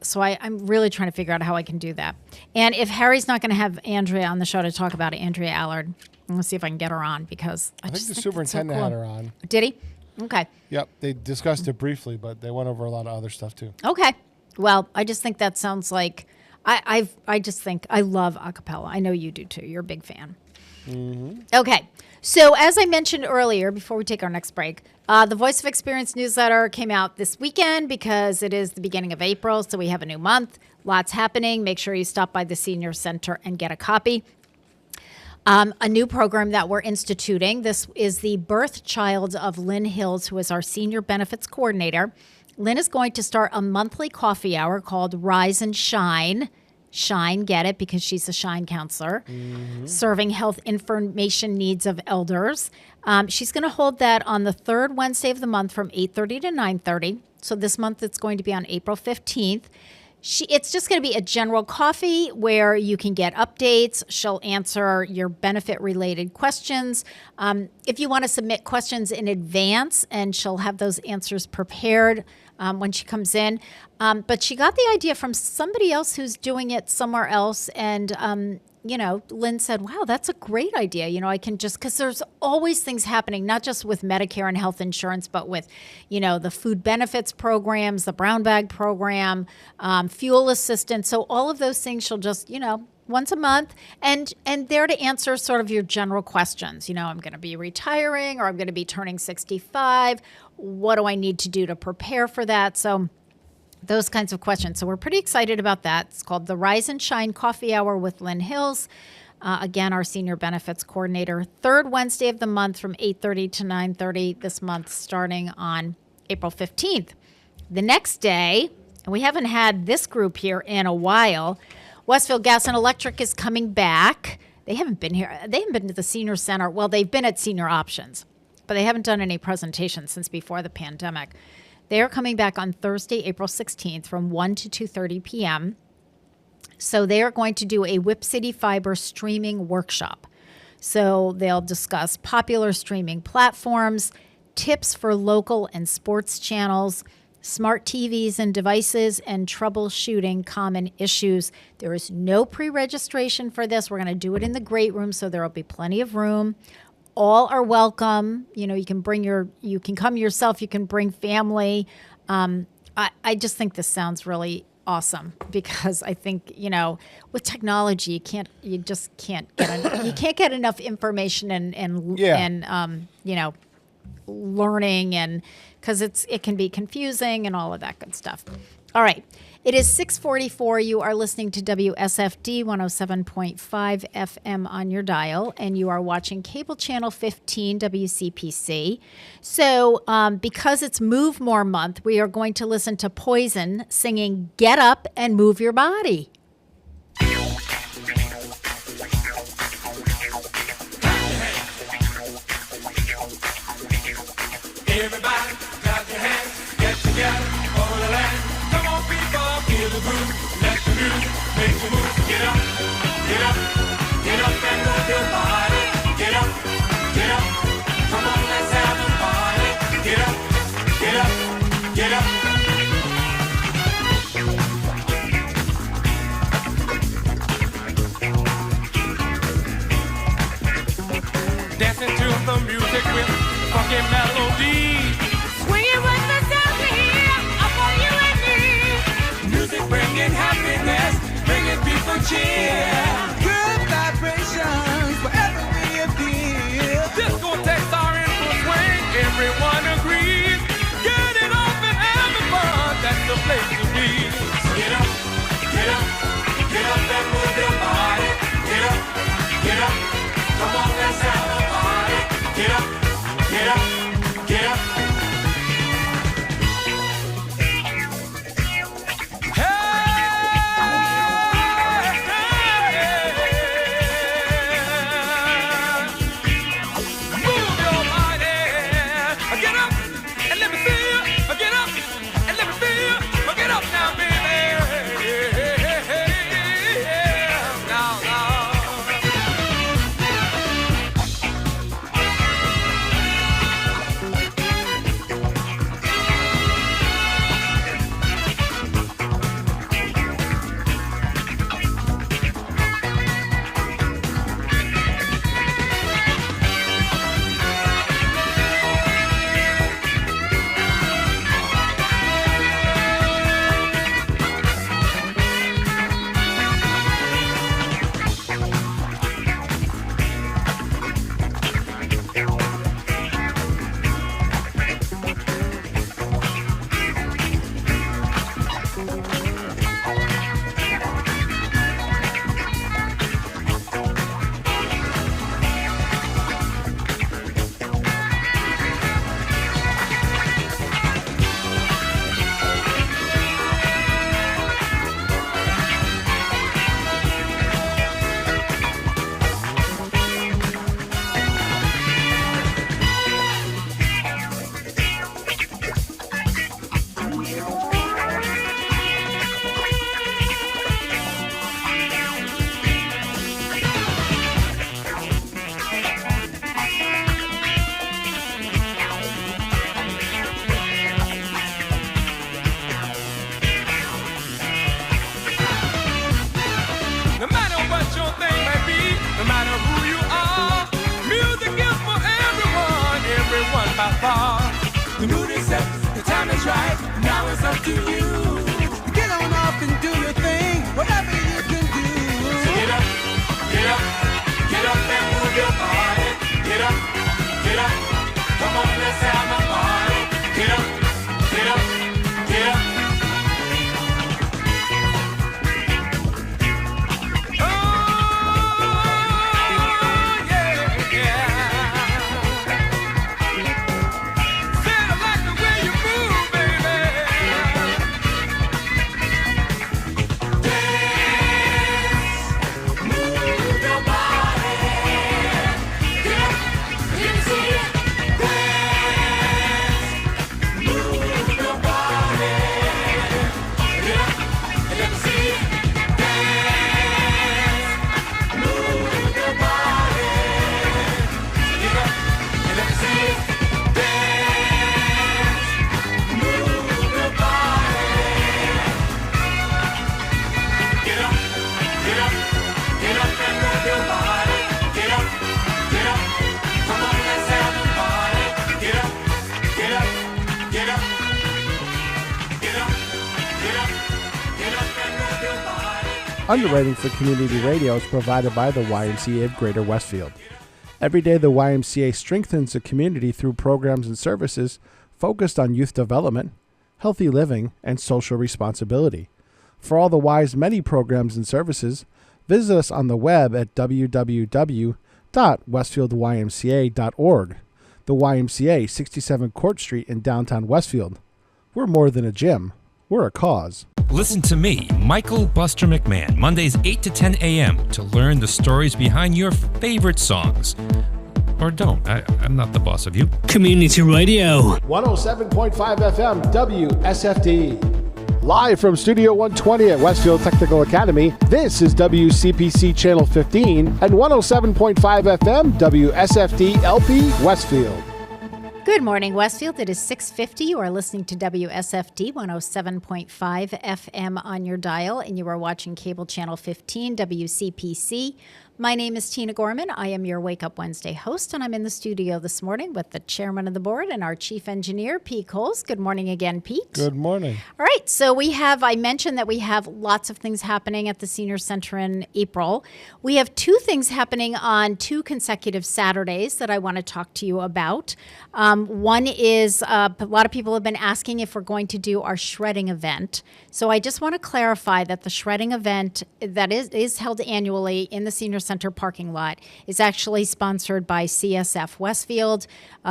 So I'm really trying to figure out how I can do that. And if Harry's not going to have Andrea on the show to talk about it, Andrea Allard, I'm going to see if I can get her on, because I think the superintendent had her on. Did he? Okay. Yep, they discussed it briefly, but they went over a lot of other stuff too. Okay. Well, I just think that sounds like I just think I love a cappella. I know you do too. You're a big fan. Mm-hmm. Okay. So as I mentioned earlier, before we take our next break, the Voice of Experience newsletter came out this weekend because it is the beginning of April. So we have a new month. Lots happening. Make sure you stop by the Senior Center and get a copy. A new program that we're instituting. This is the birth child of Lynn Hills, who is our Senior Benefits Coordinator. Lynn is going to start a monthly coffee hour called Rise and Shine. Shine, get it, because she's a Shine counselor, serving health information needs of elders. She's going to hold that on the third Wednesday of the month from 8:30 to 9:30. So this month it's going to be on April 15th. It's just going to be a general coffee where you can get updates. She'll answer your benefit-related questions. If you want to submit questions in advance, and she'll have those answers prepared when she comes in. But she got the idea from somebody else who's doing it somewhere else. And, Lynn said, wow, that's a great idea. I can just, because there's always things happening, not just with Medicare and health insurance, but with, the food benefits programs, the brown bag program, fuel assistance. So all of those things she'll just, once a month, and there to answer sort of your general questions. I'm going to be retiring, or I'm going to be turning 65. What do I need to do to prepare for that? So those kinds of questions. So we're pretty excited about that. It's called the Rise and Shine Coffee Hour with Lynn Hills. Again, our Senior Benefits Coordinator. Third Wednesday of the month from 8:30 to 9:30 this month, starting on April 15th. The next day, and we haven't had this group here in a while, Westfield Gas and Electric is coming back. They haven't been here. They haven't been to the Senior Center. Well, they've been at Senior Options, but they haven't done any presentations since before the pandemic. They are coming back on Thursday, April 16th from 1 to 2:30 p.m. So they are going to do a Whip City Fiber streaming workshop. So they'll discuss popular streaming platforms, tips for local and sports channels, smart TVs and devices, and troubleshooting common issues. There is no pre-registration for this. We're going to do it in the great room, so there will be plenty of room. All are welcome. You can come yourself. You can bring family. I just think this sounds really awesome, because I think, with technology, you can't get enough information and learning, and because it can be confusing and all of that good stuff. All right. It is 6:44. You are listening to WSFD 107.5 FM on your dial, and you are watching cable channel 15 WCPC. So because it's Move More Month, we are going to listen to Poison singing Get Up and Move Your Body. Everybody, clap your hands, get together for the land. Come on, people, feel the groove. Let the music make you move. Get up, get up, get up and move your body. Get up, get up. Come on, let's have a party. Get up, get up, get up. Dancing to the music with funky melody. Swinging with the sound to hear up on you and me. Music bringing happiness, bringing people cheer. Good vibrations wherever we appear. Discotheques are in full swing, everyone agrees. Get it off and having fun, that's the place to be. So get up, get up, get up and move your body. Get up, get up, come on, let's have a party. Get up, get up, get up. The mood is set, the time is right, now it's up to you. Get on up and do your thing, whatever you can do. So get up, get up, get up and move your body. Get up, get up, come on, let's have a party. Get up, get up, get up. Underwriting for community radio is provided by the YMCA of Greater Westfield. Every day, the YMCA strengthens the community through programs and services focused on youth development, healthy living, and social responsibility. For all the Y's many programs and services, visit us on the web at www.westfieldymca.org. The YMCA, 67 Court Street in downtown Westfield. We're more than a gym. We're a cause. Listen to me, Michael Buster McMahon, Mondays 8 to 10 a.m. to learn the stories behind your favorite songs. or don't. I'm not the boss of you. Community Radio. 107.5 FM WSFD. Live from Studio 120 at Westfield Technical Academy, this is WCPC Channel 15 and 107.5 FM WSFD-LP Westfield. Good morning, Westfield. It is 6:50. You are listening to WSFD 107.5 FM on your dial, and you are watching Cable Channel 15, WCPC. My name is Tina Gorman. I am your Wake Up Wednesday host, and I'm in the studio this morning with the chairman of the board and our chief engineer, Pete Coles. Good morning again, Pete. Good morning. All right, so I mentioned that we have lots of things happening at the Senior Center in April. We have two things happening on two consecutive Saturdays that I want to talk to you about. One is a lot of people have been asking if we're going to do our shredding event. So I just want to clarify that the shredding event that is held annually in the Senior Center parking lot is actually sponsored by CSF Westfield.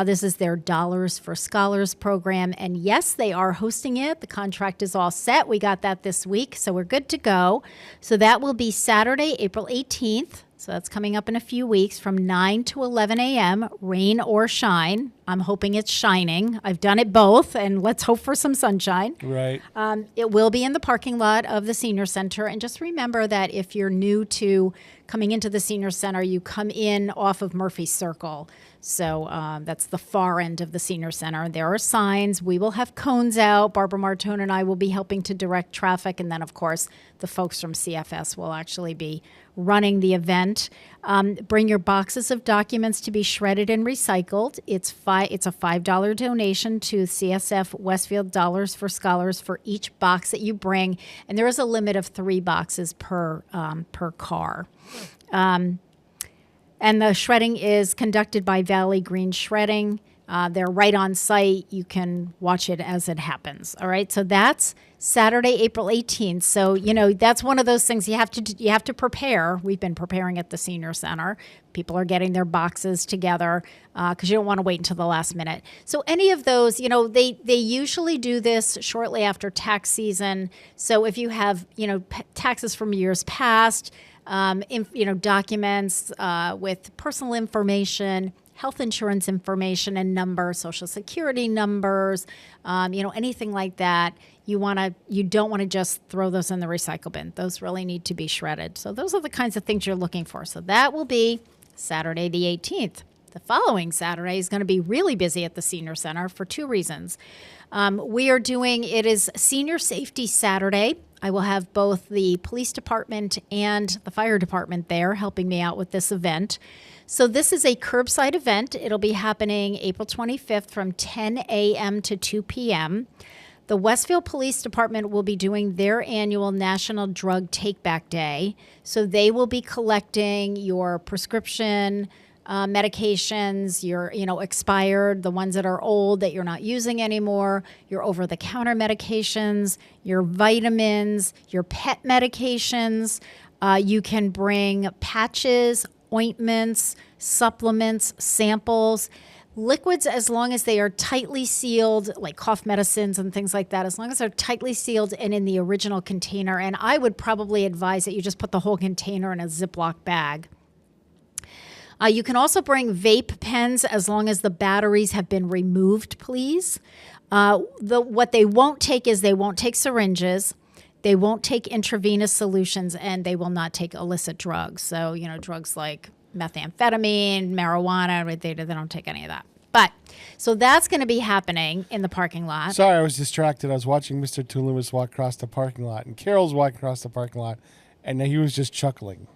This is their Dollars for Scholars program. And yes, they are hosting it. The contract is all set. We got that this week, so we're good to go. So that will be Saturday, April 18th. So that's coming up in a few weeks from 9 to 11 a.m., rain or shine. I'm hoping it's shining. I've done it both, and let's hope for some sunshine. Right. It will be in the parking lot of the Senior Center. And just remember that if you're new to coming into the Senior Center, you come in off of Murphy Circle. So that's the far end of the Senior Center. There are signs. We will have cones out. Barbara Martone and I will be helping to direct traffic. And then, of course, the folks from CFS will actually be running the event. Bring your boxes of documents to be shredded and recycled. It's a $5 donation to CSF Westfield Dollars for Scholars for each box that you bring. And there is a limit of 3 boxes per car. And the shredding is conducted by Valley Green Shredding. They're right on site. You can watch it as it happens. All right. So that's Saturday, April 18th. So, that's one of those things you have to prepare. We've been preparing at the Senior Center. People are getting their boxes together because you don't want to wait until the last minute. So any of those, they usually do this shortly after tax season. So if you have, taxes from years past, documents with personal information, health insurance information and numbers, social security numbers, anything like that. You don't want to just throw those in the recycle bin. Those really need to be shredded. So those are the kinds of things you're looking for. So that will be Saturday the 18th. The following Saturday is going to be really busy at the Senior Center for 2 reasons. It is Senior Safety Saturday. I will have both the police department and the fire department there helping me out with this event. So this is a curbside event. It'll be happening April 25th from 10 a.m. to 2 p.m. The Westfield Police Department will be doing their annual National Drug Take-Back Day. So they will be collecting your prescription medications, your, expired, the ones that are old that you're not using anymore, your over-the-counter medications, your vitamins, your pet medications. You can bring patches, ointments, supplements, samples, liquids, as long as they are tightly sealed, like cough medicines and things like that, as long as they're tightly sealed and in the original container. And I would probably advise that you just put the whole container in a Ziploc bag. You can also bring vape pens as long as the batteries have been removed, please. What they won't take is they won't take syringes, they won't take intravenous solutions, and they will not take illicit drugs. So, drugs like methamphetamine, marijuana, they don't take any of that. But, so that's going to be happening in the parking lot. Sorry, I was distracted. I was watching Mr. Tulumis walk across the parking lot, and Carol's walking across the parking lot, and he was just chuckling.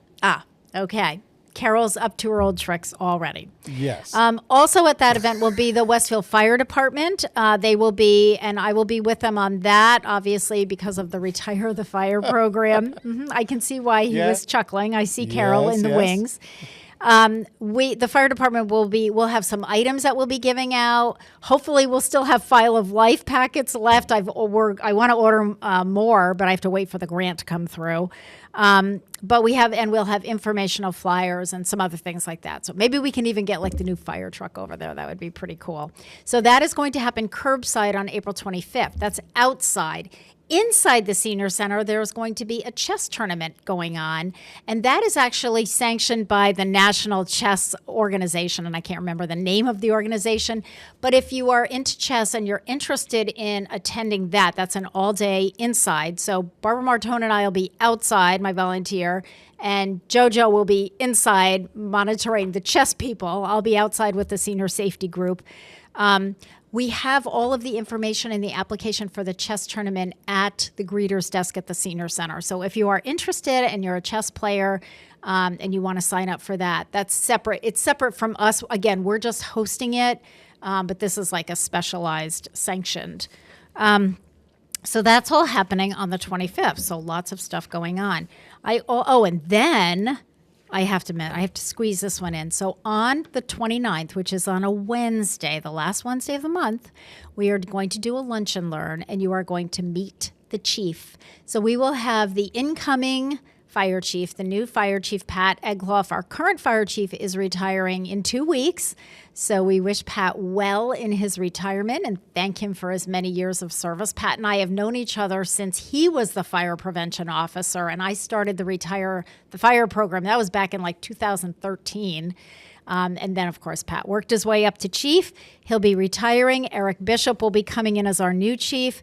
Okay. Carol's up to her old tricks already. Yes. Also at that event will be the Westfield Fire Department. They will be, and I will be with them on that, obviously, because of the Retire the Fire program. I can see why he was chuckling. I see Carol in the wings. The fire department we'll have some items that we'll be giving out. Hopefully we'll still have File of Life packets left. I want to order more, but I have to wait for the grant to come through. But we'll have informational flyers and some other things like that. So maybe we can even get like the new fire truck over there. That would be pretty cool. So that is going to happen curbside on April 25th. That's outside. Inside the Senior Center, there's going to be a chess tournament going on, and that is actually sanctioned by the National Chess Organization, and I can't remember the name of the organization, but if you are into chess and you're interested in attending that, that's an all-day inside. So Barbara Martone and I will be outside, my volunteer, and JoJo will be inside monitoring the chess people. I'll be outside with the senior safety group. We have all of the information in the application for the chess tournament at the greeter's desk at the Senior Center. So if you are interested and you're a chess player and you want to sign up for that, that's separate. It's separate from us. Again, we're just hosting it, but this is like a specialized sanctioned. So that's all happening on the 25th. So lots of stuff going on. And then I have to squeeze this one in. So on the 29th, which is on a Wednesday, the last Wednesday of the month, we are going to do a lunch and learn, and you are going to meet the chief. So we will have the incoming fire chief, the new fire chief, Pat Egloff. Our current fire chief is retiring in 2 weeks. So we wish Pat well in his retirement and thank him for his many years of service. Pat and I have known each other since he was the fire prevention officer, and I started the fire program. That was back in like 2013. And then, of course, Pat worked his way up to chief. He'll be retiring. Eric Bishop will be coming in as our new chief.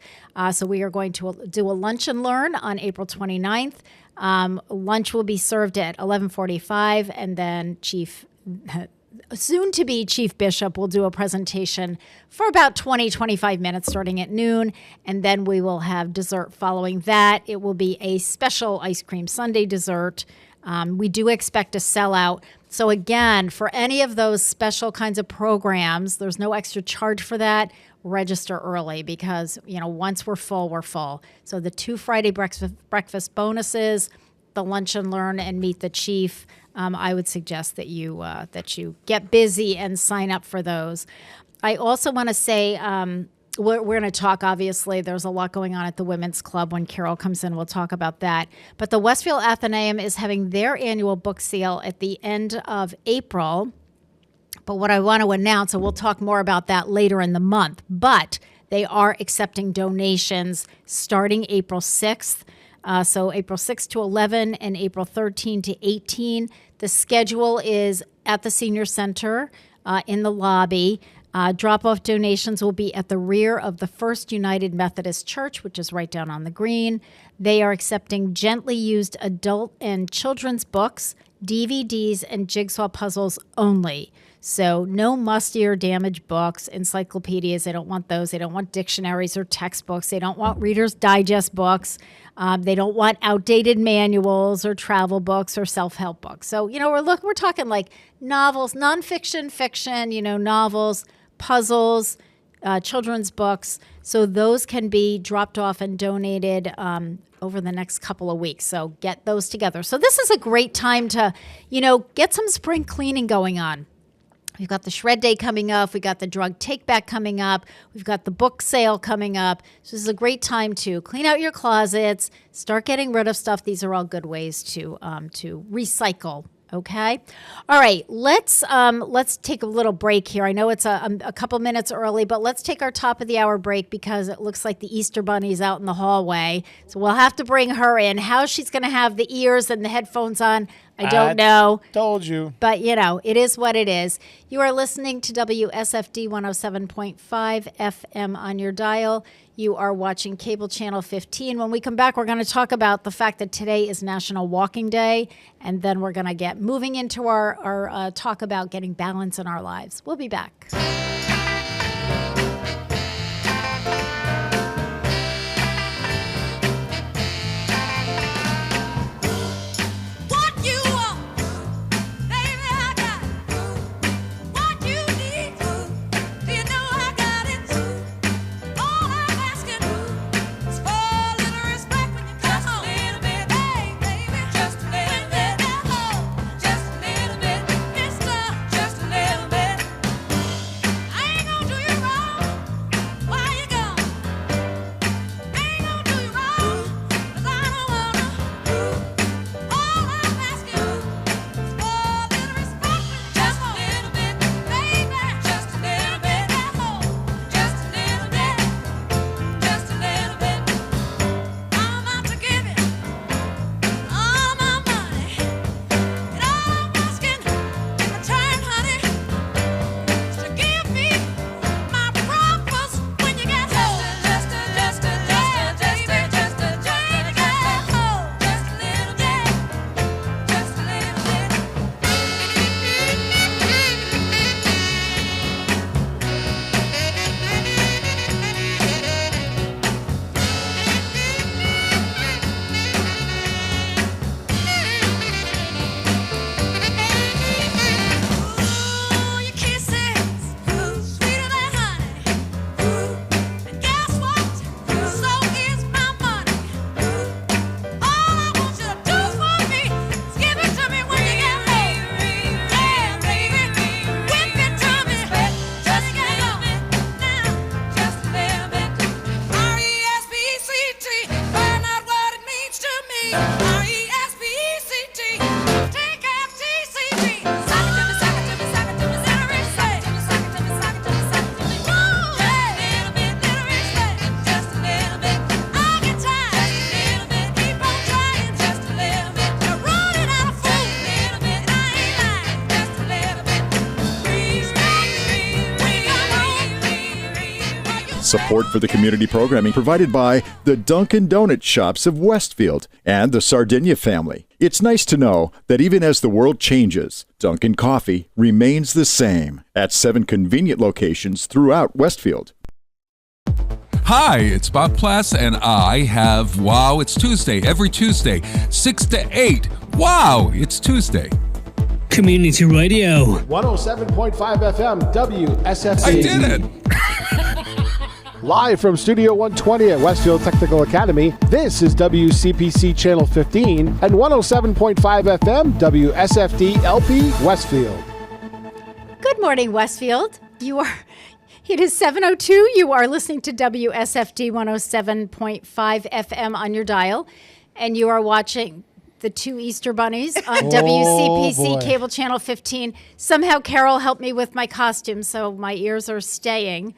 So we are going to do a lunch and learn on April 29th. Lunch will be served at 11:45, and then soon-to-be Chief Bishop will do a presentation for about 20-25 minutes starting at noon, and then we will have dessert following that. It will be a special ice cream sundae dessert. We do expect a sellout. So again, for any of those special kinds of programs, there's no extra charge for that. Register early because, once we're full, we're full. So the 2 Friday breakfast bonuses, the lunch and learn and meet the chief, I would suggest that you get busy and sign up for those. I also want to say we're going to talk, obviously, there's a lot going on at the Women's Club. When Carol comes in, we'll talk about that. But the Westfield Athenaeum is having their annual book sale at the end of April. But what I want to announce, and we'll talk more about that later in the month, but they are accepting donations starting April 6th. So April 6th to 11 and April 13 to 18. The schedule is at the Senior Center in the lobby. Drop-off donations will be at the rear of the First United Methodist Church, which is right down on the green. They are accepting gently used adult and children's books, DVDs, and jigsaw puzzles only. So no musty or damaged books, encyclopedias. They don't want those. They don't want dictionaries or textbooks. They don't want Reader's Digest books. They don't want outdated manuals or travel books or self-help books. So, we're talking like novels, nonfiction, fiction, novels, puzzles, children's books. So those can be dropped off and donated over the next couple of weeks. So get those together. So this is a great time to, get some spring cleaning going on. We've got the Shred Day coming up. We've got the Drug Take Back coming up. We've got the book sale coming up. So this is a great time to clean out your closets, start getting rid of stuff. These are all good ways to recycle. Okay. All right. Let's take a little break here. I know it's a couple minutes early, but let's take our top of the hour break because it looks like the Easter Bunny's out in the hallway. So we'll have to bring her in. How she's going to have the ears and the headphones on, I don't know. Told you. But, it is what it is. You are listening to WSFD 107.5 FM on your dial. You are watching Cable Channel 15. When we come back, we're going to talk about the fact that today is National Walking Day, and then we're going to get moving into our talk about getting balance in our lives. We'll be back. I Support for the community programming provided by the Dunkin' Donut Shops of Westfield and the Sardinia family. It's nice to know that even as the world changes, Dunkin' Coffee remains the same at 7 convenient locations throughout Westfield. Hi, it's Bob Plass, and I have Wow, It's Tuesday every Tuesday, 6 to 8. Wow, it's Tuesday. Community Radio. 107.5 FM, WSFD. I did it! Live from Studio 120 at Westfield Technical Academy, this is WCPC Channel 15 and 107.5 FM, WSFD-LP, Westfield. Good morning, Westfield. It is 7:02. You are listening to WSFD 107.5 FM on your dial, and you are watching the two Easter Bunnies on WCPC Cable Channel 15. Somehow Carol helped me with my costume, so my ears are staying.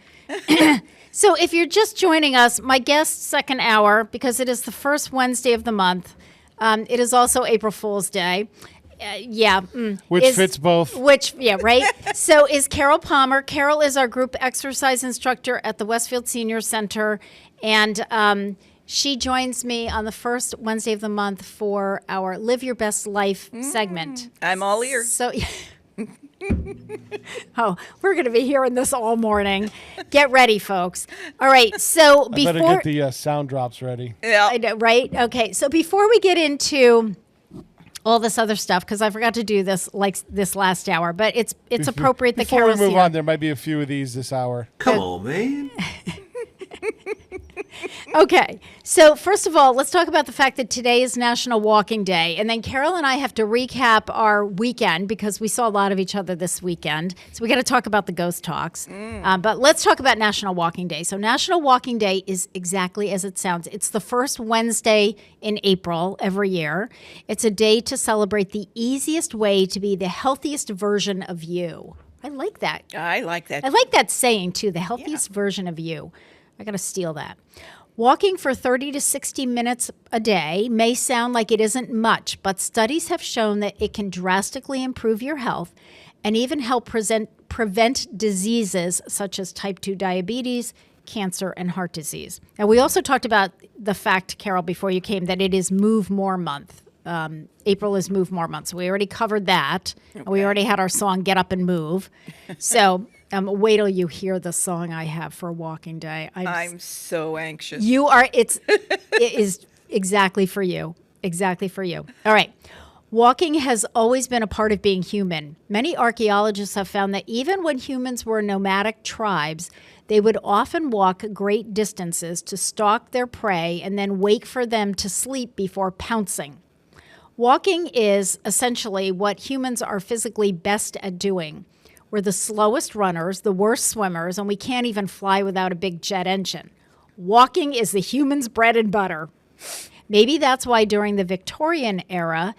So if you're just joining us, my guest second hour, because it is the first Wednesday of the month, it is also April Fool's Day. Which fits both. Right? So is Carol Palmer. Carol is our group exercise instructor at the Westfield Senior Center, and she joins me on the first Wednesday of the month for our Live Your Best Life segment. I'm all ears. So, we're going to be hearing this all morning. Get ready, folks. All right, so I better get the sound drops ready. Yeah. I know, right? Okay, so before we get into all this other stuff, because I forgot to do this like this last hour, but it's appropriate that Carol's Before we move here. on, there might be a few of these this hour. Come on, man. Okay, so first of all, let's talk about the fact that today is National Walking Day, and then Carol and I have to recap our weekend because we saw a lot of each other this weekend. So we got to talk about the ghost talks, but let's talk about National Walking Day. So National Walking Day is exactly as it sounds. It's the first Wednesday in April every year. It's a day to celebrate the easiest way to be the healthiest version of you. I like that. I like that. I like that saying too, the healthiest version of you. I got to steal that. Walking for 30 to 60 minutes a day may sound like it isn't much, but studies have shown that it can drastically improve your health and even help prevent diseases such as type 2 diabetes, cancer, and heart disease. Now, we also talked about the fact, Carol, before you came, that it is Move More Month. April is Move More Month, so we already covered that. Okay. We already had our song Get Up and Move. So wait till you hear the song I have for Walking Day. I'm so anxious. You are. It is exactly for you. Exactly for you. All right. Walking has always been a part of being human. Many archaeologists have found that even when humans were nomadic tribes, they would often walk great distances to stalk their prey and then wait for them to sleep before pouncing. Walking is essentially what humans are physically best at doing. We're the slowest runners, the worst swimmers, and we can't even fly without a big jet engine. Walking is the human's bread and butter. Maybe that's why during the Victorian era,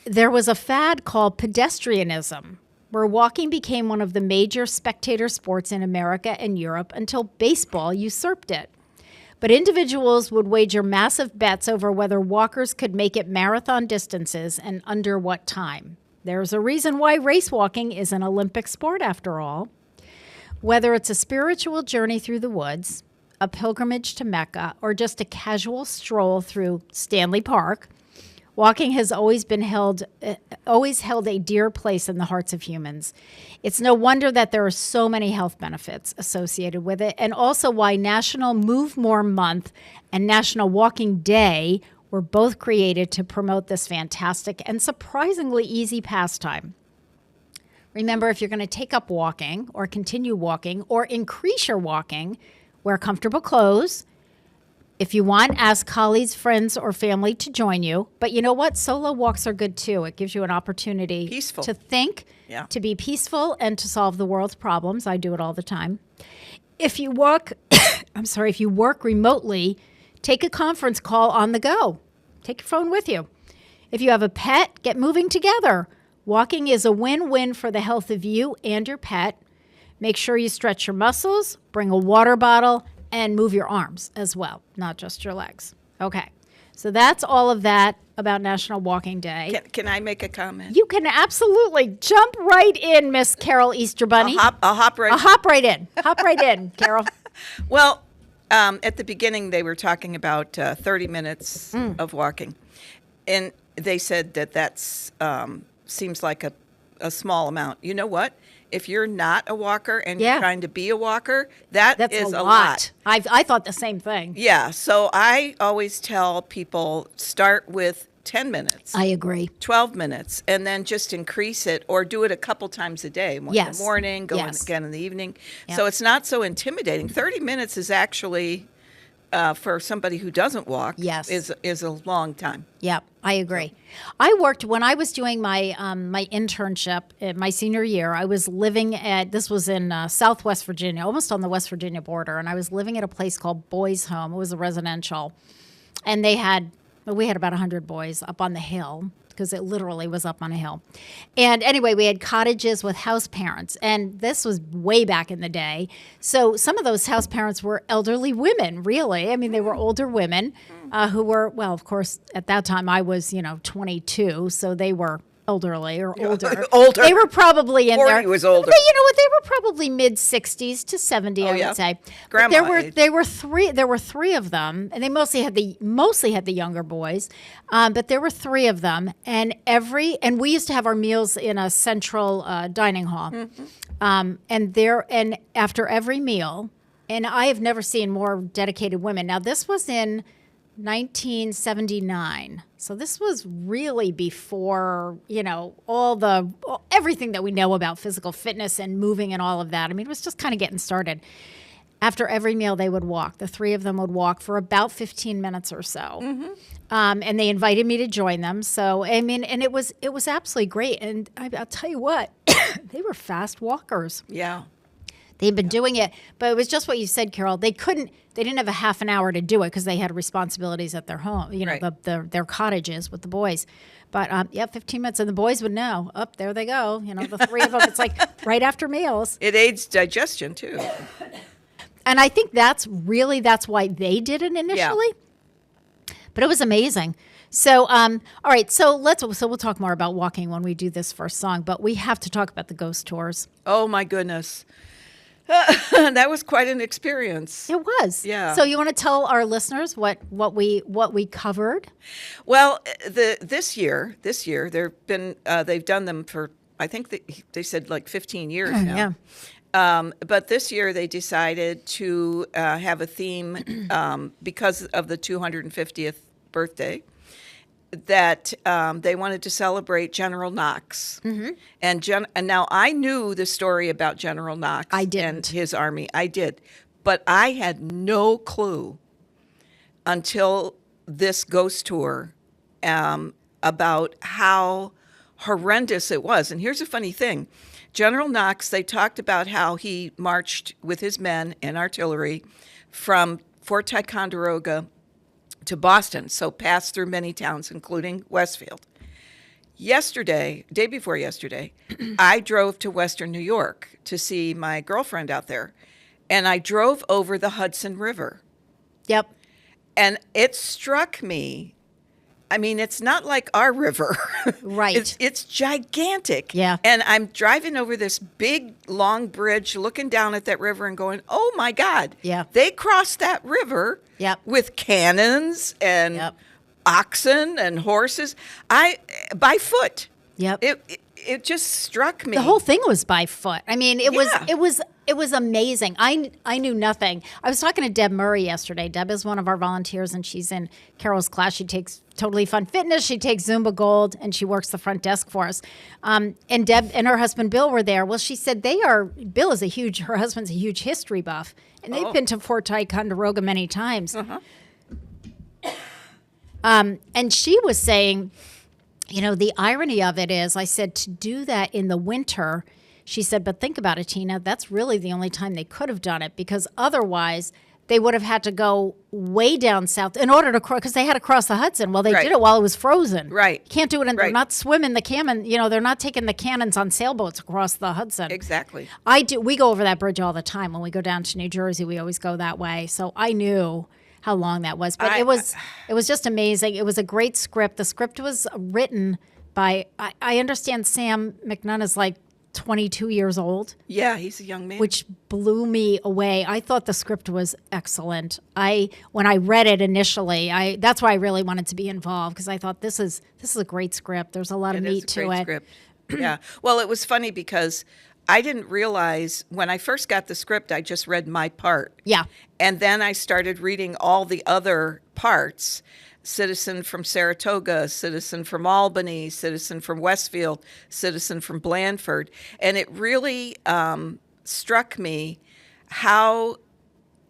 there was a fad called pedestrianism, where walking became one of the major spectator sports in America and Europe until baseball usurped it. But individuals would wager massive bets over whether walkers could make it marathon distances and under what time. There's a reason why race walking is an Olympic sport, after all. Whether it's a spiritual journey through the woods, a pilgrimage to Mecca, or just a casual stroll through Stanley Park, walking has always held a dear place in the hearts of humans. It's no wonder that there are so many health benefits associated with it, and also why National Move More Month and National Walking Day were both created to promote this fantastic and surprisingly easy pastime. Remember, if you're going to take up walking or continue walking or increase your walking, wear comfortable clothes. If you want, ask colleagues, friends, or family to join you. But you know what? Solo walks are good too. It gives you an opportunity to think, to be peaceful, and to solve the world's problems. I do it all the time. If you work remotely, take a conference call on the go. Take your phone with you. If you have a pet, get moving together. Walking is a win-win for the health of you and your pet. Make sure you stretch your muscles, bring a water bottle, and move your arms as well, not just your legs. Okay, so that's all of that about National Walking Day. Can I make a comment? You can absolutely jump right in, Miss Carol Easter Bunny. I'll hop right in. Hop right in. Hop right in, Carol. Well, At the beginning, they were talking about 30 minutes of walking. And they said that that's seems like a small amount. You know what? If you're not a walker and you're trying to be a walker, that's a lot. I thought the same thing. Yeah. So I always tell people start with 10 minutes. I agree. 12 minutes, and then just increase it or do it a couple times a day. One in the morning, go in again in the evening. Yep. So it's not so intimidating. 30 minutes is actually, for somebody who doesn't walk, is a long time. Yeah, I agree. I worked, when I was doing my my internship in my senior year, I was living this was in Southwest Virginia, almost on the West Virginia border, and I was living at a place called Boys Home. It was a residential, and we had about 100 boys up on the hill, because it literally was up on a hill. And anyway, we had cottages with house parents, and this was way back in the day. So some of those house parents were elderly women, really. I mean, they were older women who were, well, of course, at that time I was, 22, so they were elderly or older. Older. They were probably in 40 was older. But you know what? They were probably mid 60s to 70, I would say. Grandma age. There were three of them, and they mostly had the younger boys. But there were three of them, and we used to have our meals in a central dining hall. Mm-hmm. And after every meal, and I have never seen more dedicated women. Now this was in 1979. So this was really before, everything that we know about physical fitness and moving and all of that. I mean, it was just kind of getting started. After every meal, they would walk. The three of them would walk for about 15 minutes or so. Mm-hmm. And they invited me to join them. So, I mean, and it was absolutely great. And I'll tell you what, they were fast walkers. Yeah. They'd been doing it, but it was just what you said, Carol. They didn't have a half an hour to do it because they had responsibilities at their home, their cottages with the boys. But 15 minutes, and the boys would know. There they go. The three of them. It's like right after meals. It aids digestion too. And I think that's why they did it initially. Yeah. But it was amazing. So, all right. So we'll talk more about walking when we do this first song. But we have to talk about the ghost tours. Oh my goodness. That was quite an experience. It was. Yeah. So you want to tell our listeners what we covered? Well, this year they've done them for, I think they said like 15 years now. Yeah. But this year they decided to have a theme because of the 250th birthday, that they wanted to celebrate General Knox. Mm-hmm. And now I knew the story about General Knox and his army. I did. But I had no clue until this ghost tour about how horrendous it was. And here's a funny thing. General Knox, they talked about how he marched with his men and artillery from Fort Ticonderoga to Boston, so passed through many towns, including Westfield. Day before yesterday, I drove to Western New York to see my girlfriend out there, and I drove over the Hudson River. Yep. And it struck me, I mean, it's not like our river. Right. It's gigantic. Yeah. And I'm driving over this big, long bridge, looking down at that river and going, oh, my God. Yeah. They crossed that river with cannons and oxen and horses by foot. Yep. It just struck me. The whole thing was by foot. I mean, it was amazing. I knew nothing. I was talking to Deb Murray yesterday. Deb is one of our volunteers, and she's in Carol's class. She takes Totally Fun Fitness. She takes Zumba Gold, and she works the front desk for us. And Deb and her husband Bill were there. Well, she said Bill is her husband's a huge history buff, and they've been to Fort Ticonderoga many times. Uh-huh. And she was saying, the irony of it is, I said, to do that in the winter, she said, but think about it, Tina, that's really the only time they could have done it, because otherwise they would have had to go way down south in order to cross, because they had to cross the Hudson. Well, they did it while it was frozen. Right. You can't do it, they're not swimming the cannon, they're not taking the cannons on sailboats across the Hudson. Exactly. We go over that bridge all the time. When we go down to New Jersey, we always go that way. So I knew how long that was. But it was just amazing. It was a great script. The script was written by, I understand Sam McNunn is like 22 years old. Yeah, he's a young man. Which blew me away. I thought the script was excellent. When I read it initially, that's why I really wanted to be involved, because I thought this is a great script. There's a lot of meat to it. Script. Yeah. Well, it was funny because I didn't realize when I first got the script, I just read my part. Yeah. And then I started reading all the other parts. Citizen from Saratoga, citizen from Albany, citizen from Westfield, citizen from Blandford. And it really struck me how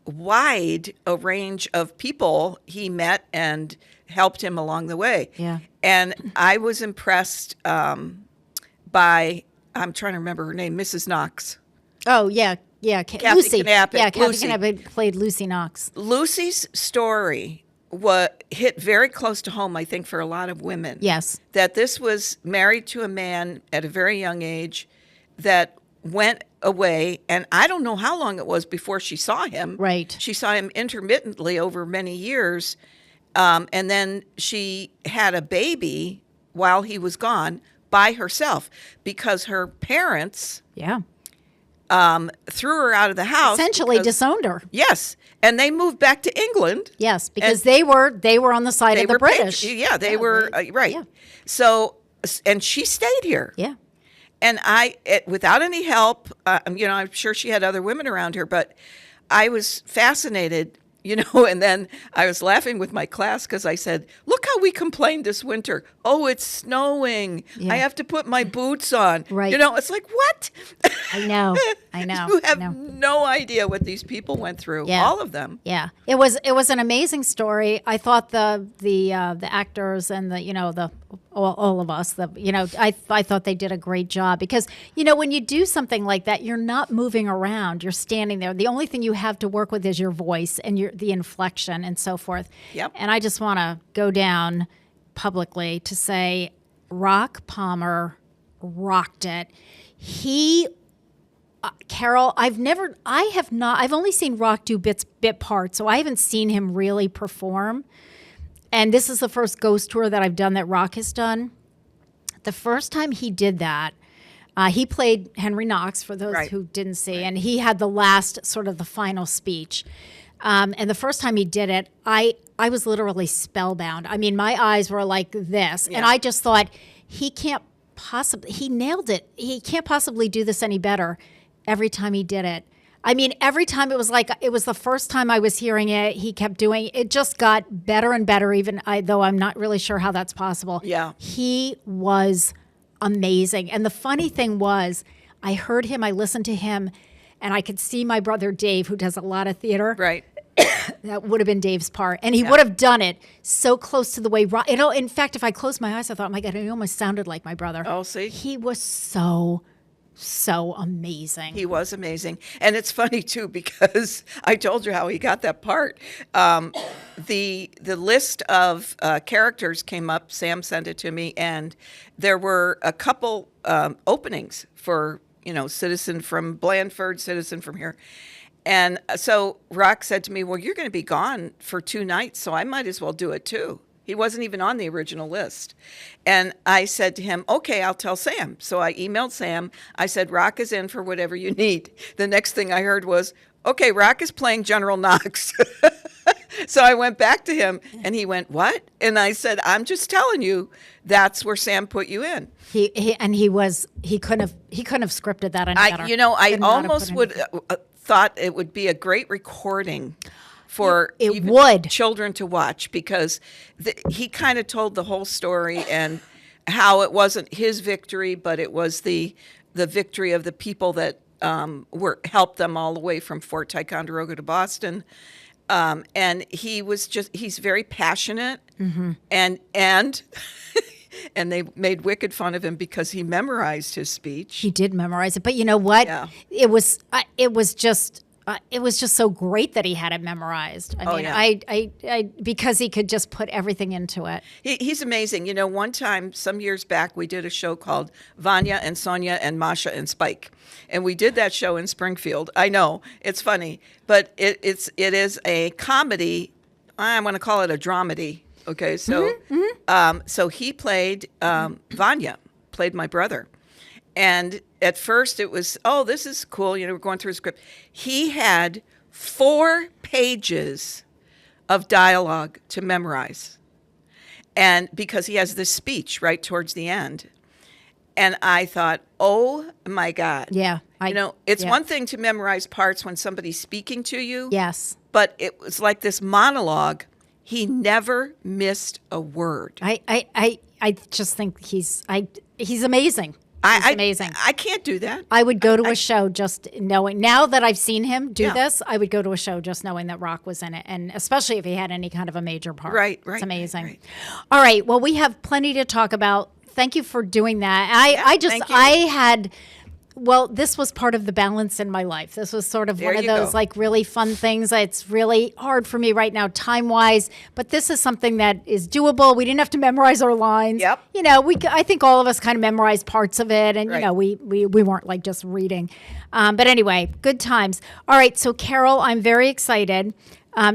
wide a range of people he met and helped him along the way. Yeah. And I was impressed by, I'm trying to remember her name, Mrs. Knox. Oh, yeah. Yeah. Kathy Lucy. Knappett. Yeah, Kathy Lucy. Knappett played Lucy Knox. Lucy's story hit very close to home, I think, for a lot of women. Yes. That this was married to a man at a very young age that went away, and I don't know how long it was before she saw him. Right. She saw him intermittently over many years, and then she had a baby while he was gone by herself because her parents threw her out of the house. Essentially disowned her. Yes. And they moved back to England. Yes, because they were on the side of the British. They were right. Yeah. So, and she stayed here. Yeah. And without any help, I'm sure she had other women around her, but I was fascinated, and then I was laughing with my class because I said, look how we complained this winter. Oh, it's snowing. Yeah. I have to put my boots on. Right. It's like, what? I know. You have no idea what these people went through. Yeah. All of them. Yeah. It was an amazing story. I thought the actors and all of us, I thought they did a great job because, when you do something like that, you're not moving around. You're standing there. The only thing you have to work with is your voice and the inflection and so forth. Yep. And I just want to go down publicly to say Rock Palmer rocked it. Carol, I've only seen Rock do bit parts, so I haven't seen him really perform. And this is the first ghost tour that I've done that Rock has done. The first time he did that, he played Henry Knox, for those who didn't see, and he had the final speech. And the first time he did it, I was literally spellbound. I mean, my eyes were like this, and I just thought, he nailed it. He can't possibly do this any better. Every time he did it. I mean, every time it was like, it was the first time I was hearing it, he kept doing it. It just got better and better, though I'm not really sure how that's possible. Yeah. He was amazing. And the funny thing was, I heard him, I listened to him, and I could see my brother Dave, who does a lot of theater. Right. That would have been Dave's part. And he would have done it so close to the way, in fact, if I closed my eyes, I thought, oh my God, he almost sounded like my brother. Oh, see? He was so amazing. He was amazing. And it's funny, too, because I told you how he got that part. The list of characters came up. Sam sent it to me. And there were a couple openings for, citizen from Blandford, citizen from here. And so Rock said to me, well, you're going to be gone for 2 nights, so I might as well do it, too. He wasn't even on the original list. And I said to him, okay, I'll tell Sam. So I emailed Sam. I said, Rock is in for whatever you need. The next thing I heard was, okay, Rock is playing General Knox. So I went back to him and he went, what? And I said, I'm just telling you, that's where Sam put you in. He couldn't have scripted that any better. I almost thought it would be a great recording for children to watch, because he kind of told the whole story and how it wasn't his victory, but it was the victory of the people that helped them all the way from Fort Ticonderoga to Boston. And he's very passionate, and and they made wicked fun of him because he memorized his speech. He did memorize it, but you know what? Yeah. It was just so great that he had it memorized. I because he could just put everything into it. He's amazing. One time, some years back, we did a show called Vanya and Sonia and Masha and Spike. And we did that show in Springfield. I know, it's funny, but it is a comedy. I want to call it a dramedy. Okay, so so he played Vanya, played my brother. And at first it was, oh, this is cool. We're going through a script. He had 4 pages of dialogue to memorize. And because he has this speech right towards the end. And I thought, oh my God. Yeah. It's one thing to memorize parts when somebody's speaking to you. Yes. But it was like this monologue. He never missed a word. I just think he's amazing. He's amazing. I can't do that. I would go to a show just knowing, now that I've seen him do this, I would go to a show just knowing that Rock was in it, and especially if he had any kind of a major part. Right. It's amazing. Right. All right. Well, we have plenty to talk about. Thank you for doing that. This was part of the balance in my life. This was sort of one of those like really fun things. It's really hard for me right now time-wise, but this is something that is doable. We didn't have to memorize our lines. Yep. I think all of us kind of memorized parts of it, and we weren't like just reading. But anyway, good times. All right, so Carol, I'm very excited.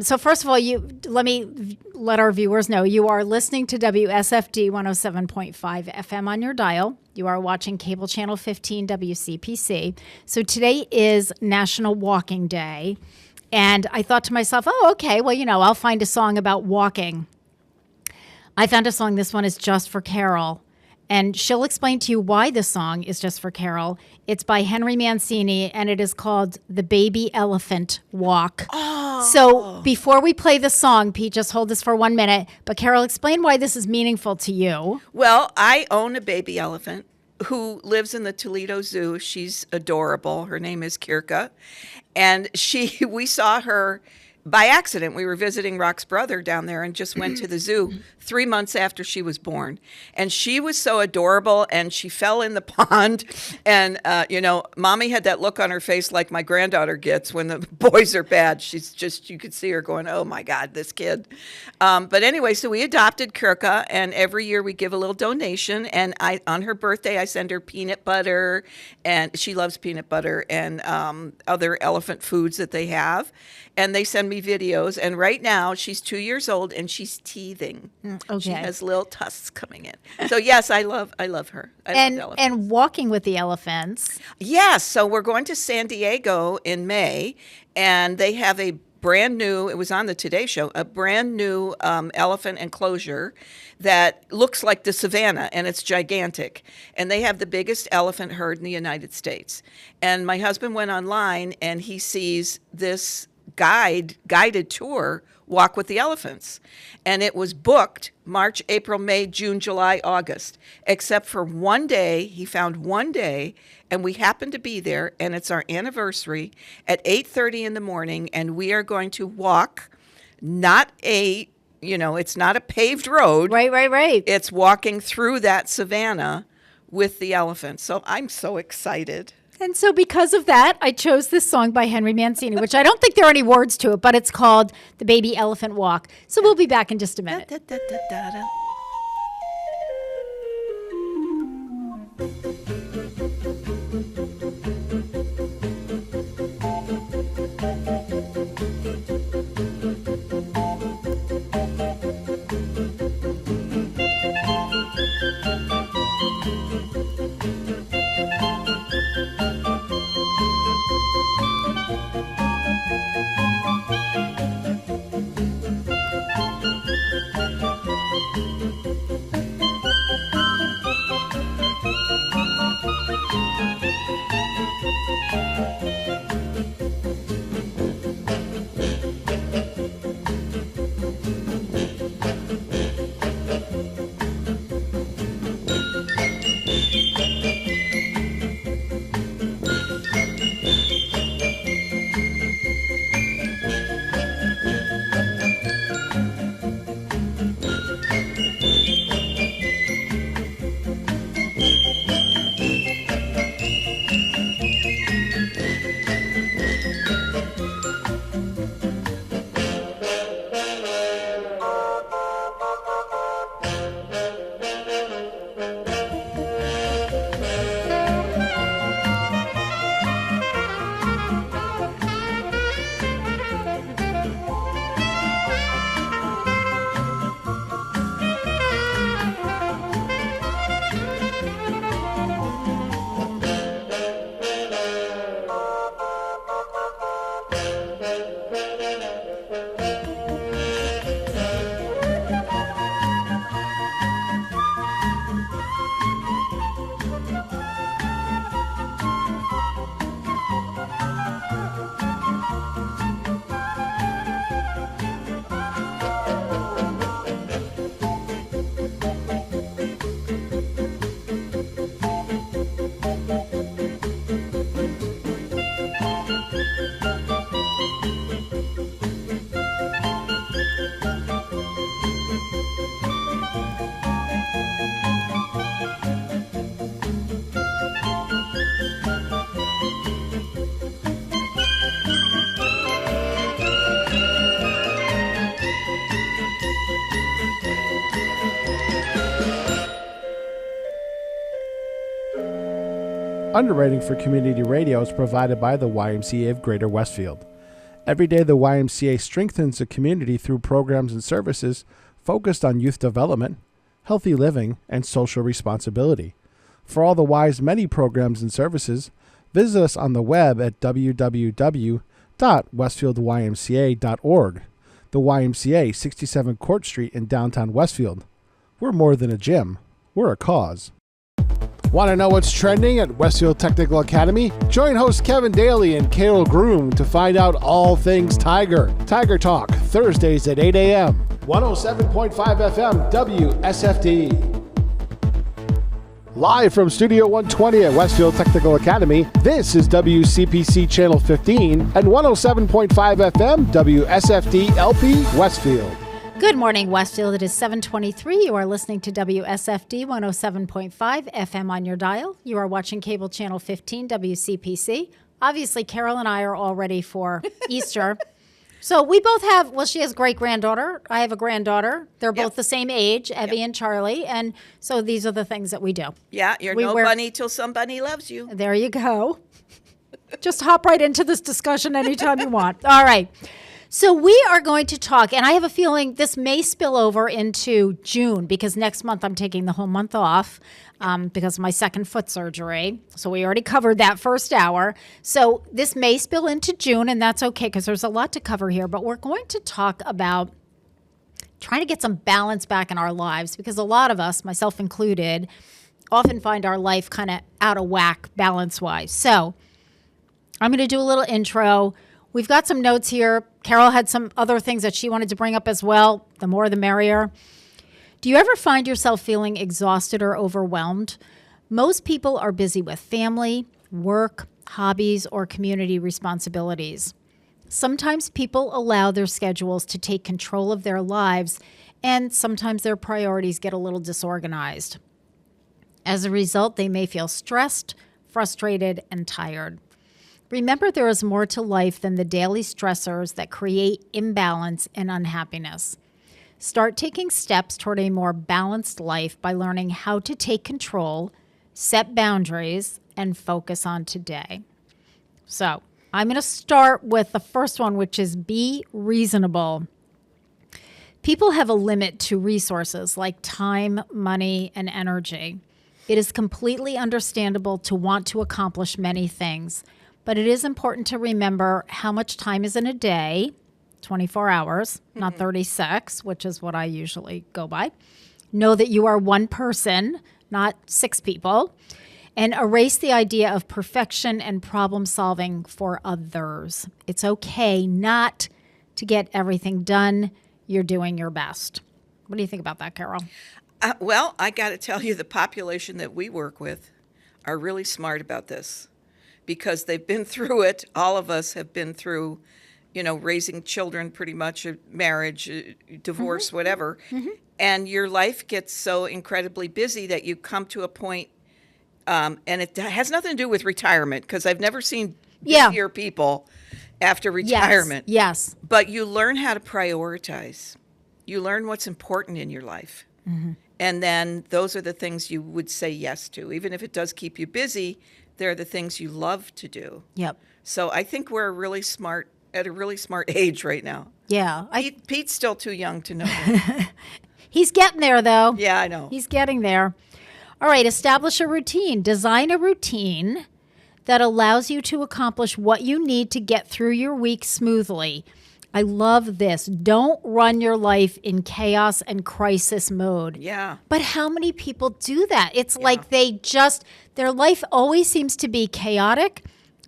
So first of all, let me let our viewers know you are listening to WSFD 107.5 FM on your dial. You are watching cable channel 15 WCPC. So today is National Walking Day. And I thought to myself, oh, okay, well, I'll find a song about walking. I found a song. This one is just for Carol. And she'll explain to you why this song is just for Carol. It's by Henry Mancini, and it is called The Baby Elephant Walk. Oh. So before we play the song, Pete, just hold this for 1 minute. But Carol, explain why this is meaningful to you. Well, I own a baby elephant who lives in the Toledo Zoo. She's adorable. Her name is Kirka. And we saw her by accident. We were visiting Rock's brother down there and just went to the zoo 3 months after she was born. And she was so adorable, and she fell in the pond. And, Mommy had that look on her face like my granddaughter gets when the boys are bad. She's just, you could see her going, oh my God, this kid. But anyway, so we adopted Kirka, and every year we give a little donation. And on her birthday, I send her peanut butter, and she loves peanut butter and other elephant foods that they have. And they send me videos. And right now, she's 2 years old, and she's teething. Okay. She has little tusks coming in. So yes, I love her. I love elephants. And walking with the elephants. Yes. So we're going to San Diego in May, and they have a brand new, it was on the Today Show, a brand new elephant enclosure that looks like the savannah, and it's gigantic. And they have the biggest elephant herd in the United States. And my husband went online, and he sees this guided tour, Walk with the Elephants. And it was booked March, April, May, June, July, August, except for one day. He found one day, and we happened to be there, and it's our anniversary at 8:30 in the morning, and we are going to walk, it's not a paved road. Right. It's walking through that savannah with the elephants. So I'm so excited. And so because of that, I chose this song by Henry Mancini, which I don't think there are any words to it, but it's called The Baby Elephant Walk. So we'll be back in just a minute. Underwriting for community radio is provided by the YMCA of Greater Westfield. Every day, the YMCA strengthens the community through programs and services focused on youth development, healthy living, and social responsibility. For all the Y's many programs and services, visit us on the web at www.westfieldymca.org. The YMCA, 67 Court Street in downtown Westfield. We're more than a gym. We're a cause. Want to know what's trending at Westfield Technical Academy? Join hosts Kevin Daly and Carol Groom to find out all things Tiger. Tiger Talk, Thursdays at 8 a.m. 107.5 FM, WSFD. Live from Studio 120 at Westfield Technical Academy, this is WCPC Channel 15 and 107.5 FM, WSFD-LP, Westfield. Good morning, Westfield. It is 7:23. You are listening to WSFD 107.5 FM on your dial. You are watching cable channel 15, WCPC. Obviously, Carol and I are all ready for Easter. So we both have, well, she has a great-granddaughter. I have a granddaughter. They're both the same age, Evie and Charlie. And so these are the things that we do. Yeah, you're bunny till somebody loves you. There you go. Just hop right into this discussion anytime you want. All right. So we are going to talk, and I have a feeling this may spill over into June because next month I'm taking the whole month off because of my second foot surgery. So we already covered that first hour. So this may spill into June, and that's okay because there's a lot to cover here. But we're going to talk about trying to get some balance back in our lives because a lot of us, myself included, often find our life kind of out of whack balance-wise. So I'm going to do a little intro. We've got some notes here. Carol had some other things that she wanted to bring up as well. The more, the merrier. Do you ever find yourself feeling exhausted or overwhelmed? Most people are busy with family, work, hobbies, or community responsibilities. Sometimes people allow their schedules to take control of their lives, and sometimes their priorities get a little disorganized. As a result, they may feel stressed, frustrated, and tired. Remember, there is more to life than the daily stressors that create imbalance and unhappiness. Start taking steps toward a more balanced life by learning how to take control, set boundaries, and focus on today. So, I'm going to start with the first one, which is be reasonable. People have a limit to resources like time, money, and energy. It is completely understandable to want to accomplish many things, but it is important to remember how much time is in a day, 24 hours, not 36, which is what I usually go by. Know that you are one person, not 6 people, and erase the idea of perfection and problem solving for others. It's okay not to get everything done. You're doing your best. What do you think about that, Carol? Well, I got to tell you, the population that we work with are really smart about this, because they've been through it. All of us have been through, raising children pretty much, marriage, divorce, whatever. Mm-hmm. And your life gets so incredibly busy that you come to a point, and it has nothing to do with retirement, because I've never seen busier people after retirement. Yes. But you learn how to prioritize. You learn what's important in your life. Mm-hmm. And then those are the things you would say yes to. Even if it does keep you busy, they're the things you love to do. Yep. So I think we're at a really smart age right now. Yeah. Pete's still too young to know that. He's getting there, though. Yeah, I know. He's getting there. All right, establish a routine. Design a routine that allows you to accomplish what you need to get through your week smoothly. I love this. Don't run your life in chaos and crisis mode. Yeah. But how many people do that? It's like their life always seems to be chaotic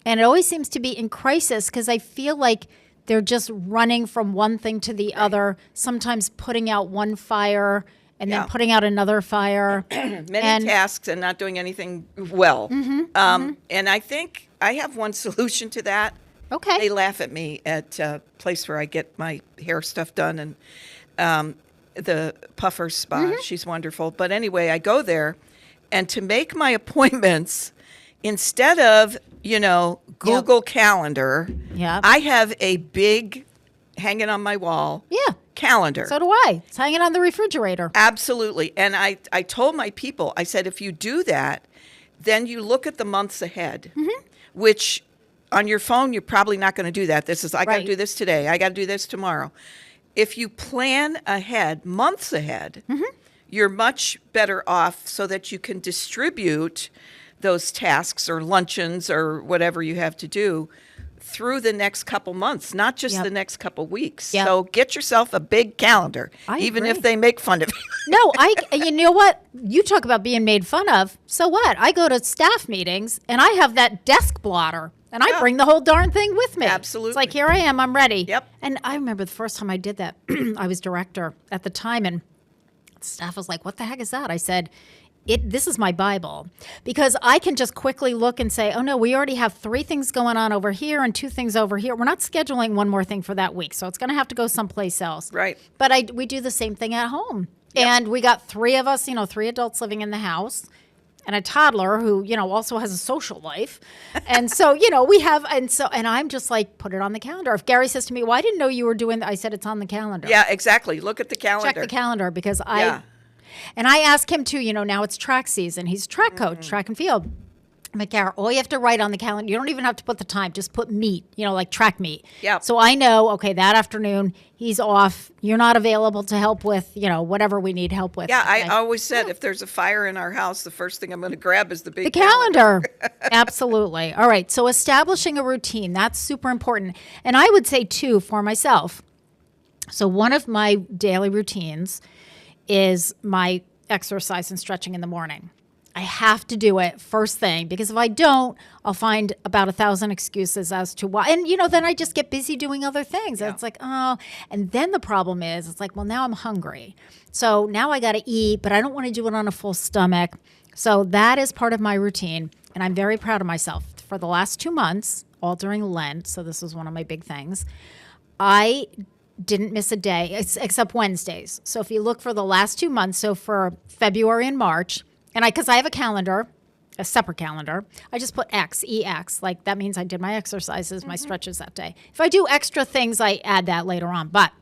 and it always seems to be in crisis because I feel like they're just running from one thing to the other, sometimes putting out one fire and then putting out another fire. Many tasks and not doing anything well. Mm-hmm, and I think I have one solution to that. Okay. They laugh at me at a place where I get my hair stuff done, and the puffer spa. Mm-hmm. She's wonderful. But anyway, I go there, and to make my appointments, instead of, Google Calendar, I have a big, hanging on my wall, calendar. So do I. It's hanging on the refrigerator. Absolutely. And I told my people, I said, if you do that, then you look at the months ahead, which on your phone, you're probably not going to do that. This is, I got to do this today. I got to do this tomorrow. If you plan ahead, months ahead, you're much better off so that you can distribute those tasks or luncheons or whatever you have to do through the next couple months, not just the next couple weeks. Yep. So get yourself a big calendar, even if they make fun of you. No, you know what? You talk about being made fun of. So what? I go to staff meetings and I have that desk blotter and I bring the whole darn thing with me. Absolutely. It's like, here I am, I'm ready. Yep. And I remember the first time I did that, I was director at the time and staff was like, what the heck is that? I said, this is my Bible, because I can just quickly look and say, oh no, we already have 3 things going on over here and 2 things over here. We're not scheduling one more thing for that week, so it's going to have to go someplace else. Right. But we do the same thing at home. Yep. And we got 3 of us, 3 adults living in the house and a toddler who, also has a social life. And so, we have, and I'm just like, put it on the calendar. If Gary says to me, well, I didn't know you were doing that, I said, it's on the calendar. Yeah, exactly. Look at the calendar. Check the calendar because and I ask him too, now it's track season. He's a track coach, track and field. I'm like, Gary, all you have to write on the calendar, you don't even have to put the time, just put meet, like track meet. Yeah. So I know, okay, that afternoon he's off. You're not available to help with, whatever we need help with. Yeah, I always said if there's a fire in our house, the first thing I'm going to grab is the big calendar. Absolutely. All right. So establishing a routine, that's super important. And I would say too, for myself, so one of my daily routines is my exercise and stretching in the morning. I have to do it first thing because if I don't, I'll find about 1,000 excuses as to why. And, then I just get busy doing other things. And it's like, oh, and then the problem is, it's like, well, now I'm hungry. So now I got to eat, but I don't want to do it on a full stomach. So that is part of my routine. And I'm very proud of myself. For the last 2 months, all during Lent, so this was one of my big things, I didn't miss a day except Wednesdays. So if you look for the last 2 months, so for February and March, and because I have a calendar, a separate calendar, I just put EX, like that means I did my exercises, my stretches that day. If I do extra things, I add that later on. But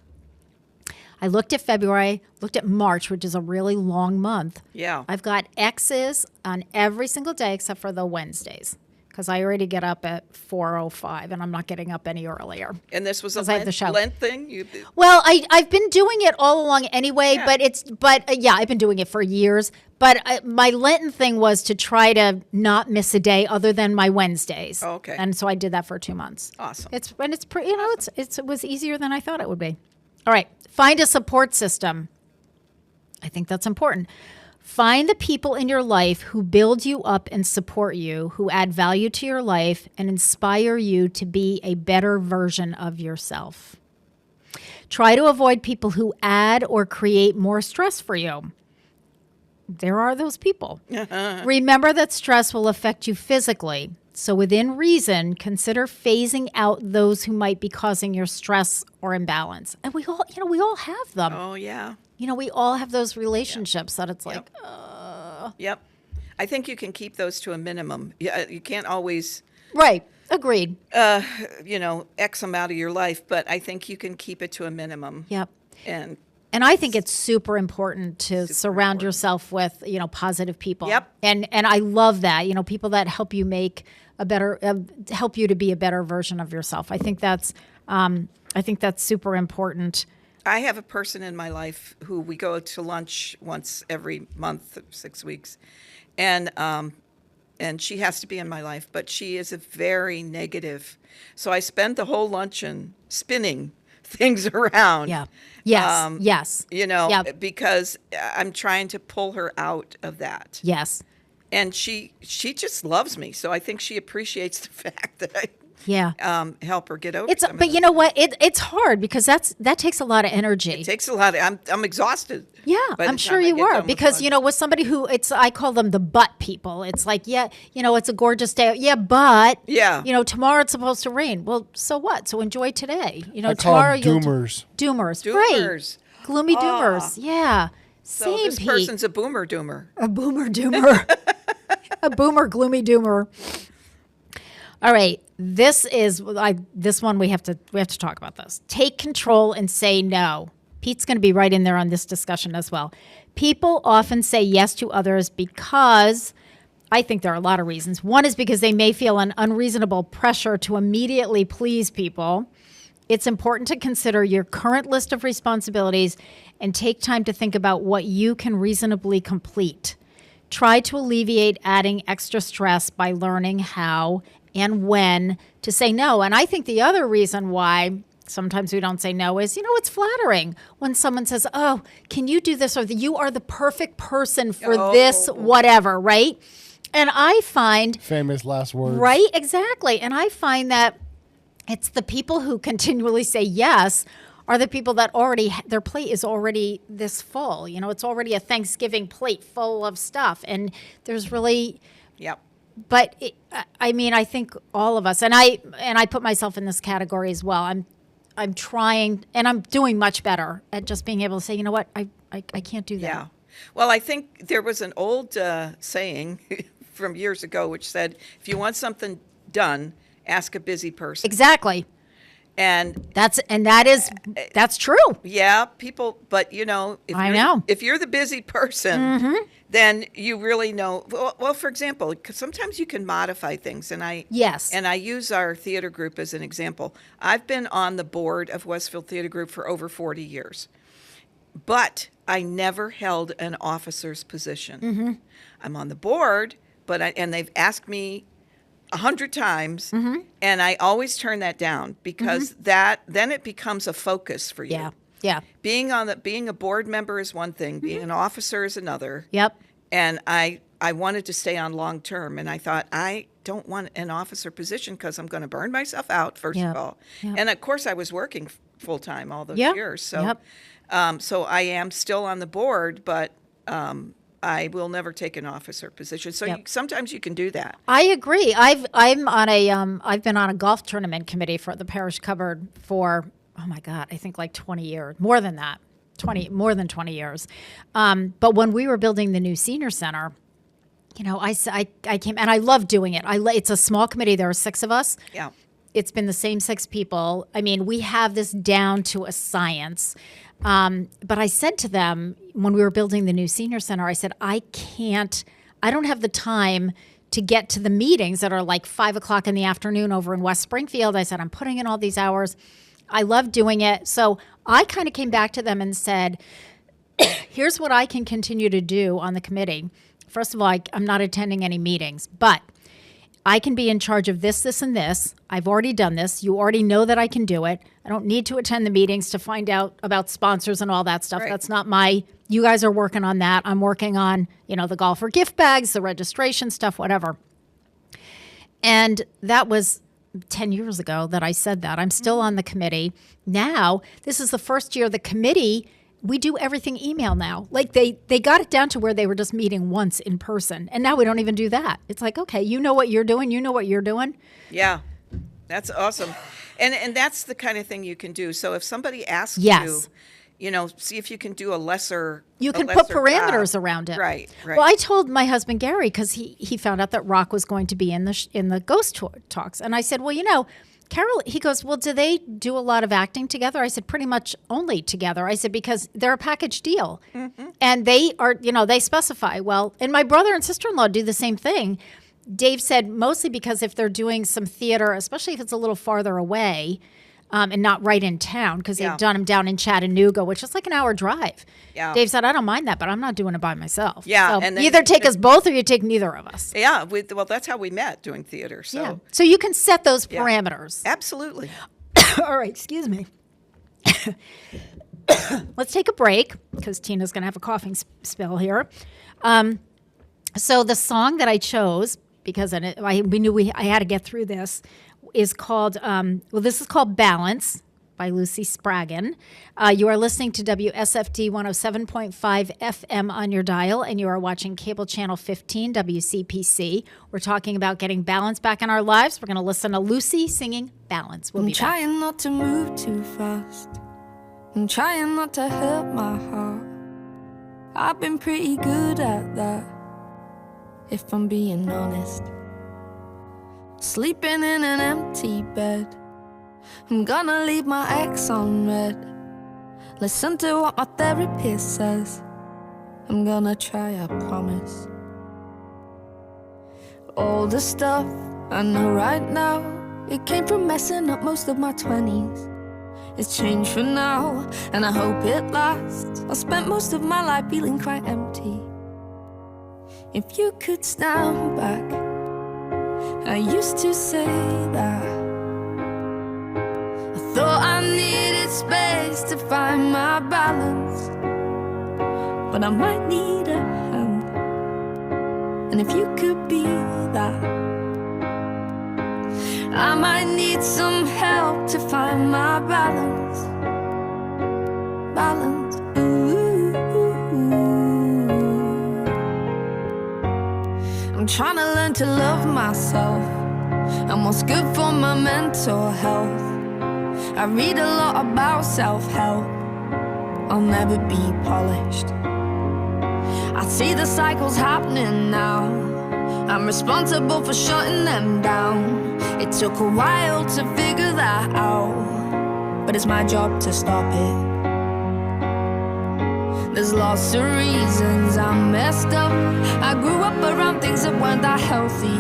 I looked at February, looked at March, which is a really long month. Yeah. I've got X's on every single day except for the Wednesdays. Because I already get up at 4:05, and I'm not getting up any earlier. And this was a Lent thing? Well, I've been doing it all along anyway, but I've been doing it for years. But my Lenten thing was to try to not miss a day other than my Wednesdays. Oh, okay. And so I did that for 2 months. Awesome. It's pretty, it was easier than I thought it would be. All right, find a support system. I think that's important. Find the people in your life who build you up and support you, who add value to your life and inspire you to be a better version of yourself. Try to avoid people who add or create more stress for you. There are those people. Remember that stress will affect you physically. So within reason, consider phasing out those who might be causing your stress or imbalance. And we all have them. Oh, yeah. We all have those relationships that it's like, Yep. I think you can keep those to a minimum. You can't always... Right. Agreed. X them out of your life, but I think you can keep it to a minimum. Yep. And I think it's super important to surround yourself with, positive people. Yep. And I love that, people that help you make a better, help you to be a better version of yourself. I think that's super important. I have a person in my life who we go to lunch once every month, 6 weeks, and she has to be in my life, but she is a very negative. So I spend the whole luncheon spinning things around. Yeah. Yes. Yes. Because I'm trying to pull her out of that. Yes. And she just loves me, so I think she appreciates the fact that I help her get over it. But you know what? It's hard because that takes a lot of energy. It takes a lot. I'm exhausted. Yeah, I'm sure you are because with somebody who I call them the but people. It's like it's a gorgeous day. Yeah, but tomorrow it's supposed to rain. Well, so what? So enjoy today. I tomorrow call them doomers. Doomers, right? Gloomy doomers. Yeah. So this person's a boomer doomer. A boomer doomer. A boomer gloomy doomer. All right, this one we have to talk about this. Take control and say no. Pete's going to be right in there on this discussion as well. People often say yes to others because I think there are a lot of reasons. One is because they may feel an unreasonable pressure to immediately please people. It's important to consider your current list of responsibilities and take time to think about what you can reasonably complete. Try to alleviate adding extra stress by learning how and when to say no. And I think the other reason why sometimes we don't say no is, it's flattering when someone says, oh, can you do this? Or you are the perfect person for this, whatever, right? And I find... Famous last words. Right, exactly. And I find that it's the people who continually say yes are the people that already, their plate is already this full. It's already a Thanksgiving plate full of stuff. And there's really... Yep. But, I think all of us, and I put myself in this category as well. I'm trying, and I'm doing much better at just being able to say, you know what, I can't do that. Yeah. Well, I think there was an old saying from years ago which said, if you want something done, ask a busy person. Exactly. And that's true. Yeah, people, but if you're the busy person, then you really know. Well, for example, because sometimes you can modify things, and I use our theater group as an example. I've been on the board of Westfield Theater Group for over 40 years, but I never held an officer's position. I'm on the board, and they've asked me 100 times, and I always turn that down because then it becomes a focus for you. Yeah. Being a board member is one thing, being an officer is another. Yep. And I wanted to stay on long term, and I thought I don't want an officer position because I'm going to burn myself out first of all. Yep. And of course I was working full time all those years. So so I am still on the board, but I will never take an officer position. So sometimes you can do that. I agree. I've been on a golf tournament committee for the parish cupboard for, oh my God, I think like 20 years, more than that, more than 20 years. But when we were building the new senior center, I came, and I love doing it. It's a small committee. There are 6 of us. Yeah. It's been the same 6 people. I mean, we have this down to a science. But I said to them when we were building the new senior center, I said, I don't have the time to get to the meetings that are like 5 o'clock in the afternoon over in West Springfield. I said, I'm putting in all these hours. I love doing it. So I kind of came back to them and said, here's what I can continue to do on the committee. First of all, I'm not attending any meetings, but I can be in charge of this, this, and this. I've already done this. You already know that I can do it. I don't need to attend the meetings to find out about sponsors and all that stuff. Right. That's not you guys are working on that. I'm working on, the golfer gift bags, the registration stuff, whatever. And that was 10 years ago that I said that. I'm still on the committee. Now, this is the first year the committee, we do everything email now. Like they got it down to where they were just meeting once in person. And now we don't even do that. It's like, okay, you know what you're doing. You know what you're doing. Yeah, that's awesome. And that's the kind of thing you can do. So if somebody asks you, see if you can do a lesser You can put parameters around it. Right. Well, I told my husband, Gary, because he found out that Rock was going to be in the Ghost Talks. And I said, well, Carol, he goes, well, do they do a lot of acting together? I said, pretty much only together. I said, because they're a package deal. And they are, they specify. Well, and my brother and sister-in-law do the same thing. Dave said mostly because if they're doing some theater, especially if it's a little farther away and not right in town, because they've done them down in Chattanooga, which is like an hour drive. Yeah. Dave said, I don't mind that, but I'm not doing it by myself. Yeah. So and then, either take us both or you take neither of us. Yeah. Well, that's how we met, doing theater. So, yeah. So you can set those parameters. Absolutely. All right. Excuse me. Let's take a break because Tina's going to have a coughing spell here. So the song that I chose, because we knew I had to get through this, is called, this is called Balance by Lucy Spraggan. You are listening to WSFD 107.5 FM on your dial, and you are watching cable channel 15, WCPC. We're talking about getting balance back in our lives. We're going to listen to Lucy singing Balance. We'll be back. I'm trying not to move too fast. I'm trying not to hurt my heart. I've been pretty good at that, if I'm being honest. Sleeping in an empty bed, I'm gonna leave my ex on red. Listen to what my therapist says, I'm gonna try, I promise. all the stuff I know right now, it came from messing up most of my 20s. It's changed for now, and I hope it lasts. I spent most of my life feeling quite empty. If you could stand back, I used to say that I thought I needed space to find my balance, but I might need a hand. And if you could be that, I might need some help to find my balance. Balance. Ooh. I'm trying to learn to love myself and what's good for my mental health. I read a lot about self-help. I'll never be polished. I see the cycles happening now. I'm responsible for shutting them down. It took a while to figure that out, but it's my job to stop it. There's lots of reasons I'm messed up. I grew up around things that weren't that healthy.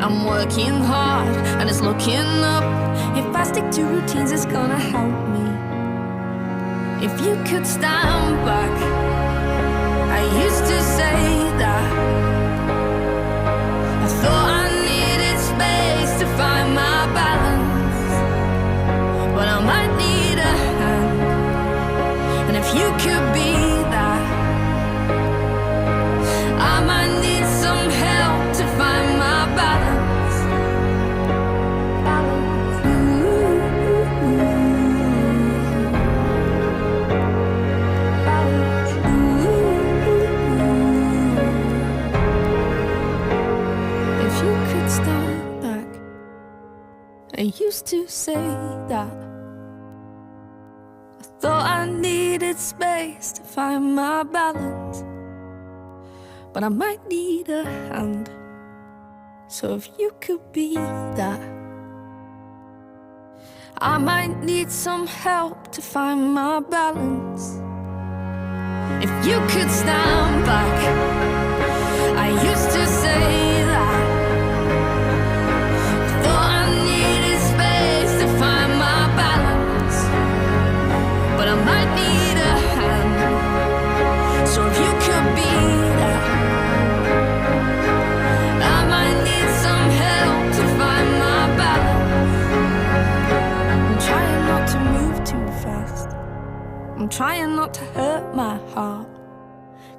I'm working hard and it's looking up. If I stick to routines, it's gonna help me. If you could stand back, I used to say that I thought I needed space to find my balance, but I might need a hand. And if you could be that, I might need some help to find my balance. Balance. Ooh. Balance. Ooh. If you could stand back, I used to say that I thought I needed space to find my balance, but I might need a hand. So if you could be that, I might need some help to find my balance. If you could stand back, I used to say that I thought I needed space to find my balance, but I might need a hand. So if you could be that, I might need some help to find my balance. I'm trying not to move too fast. I'm trying not to hurt my heart,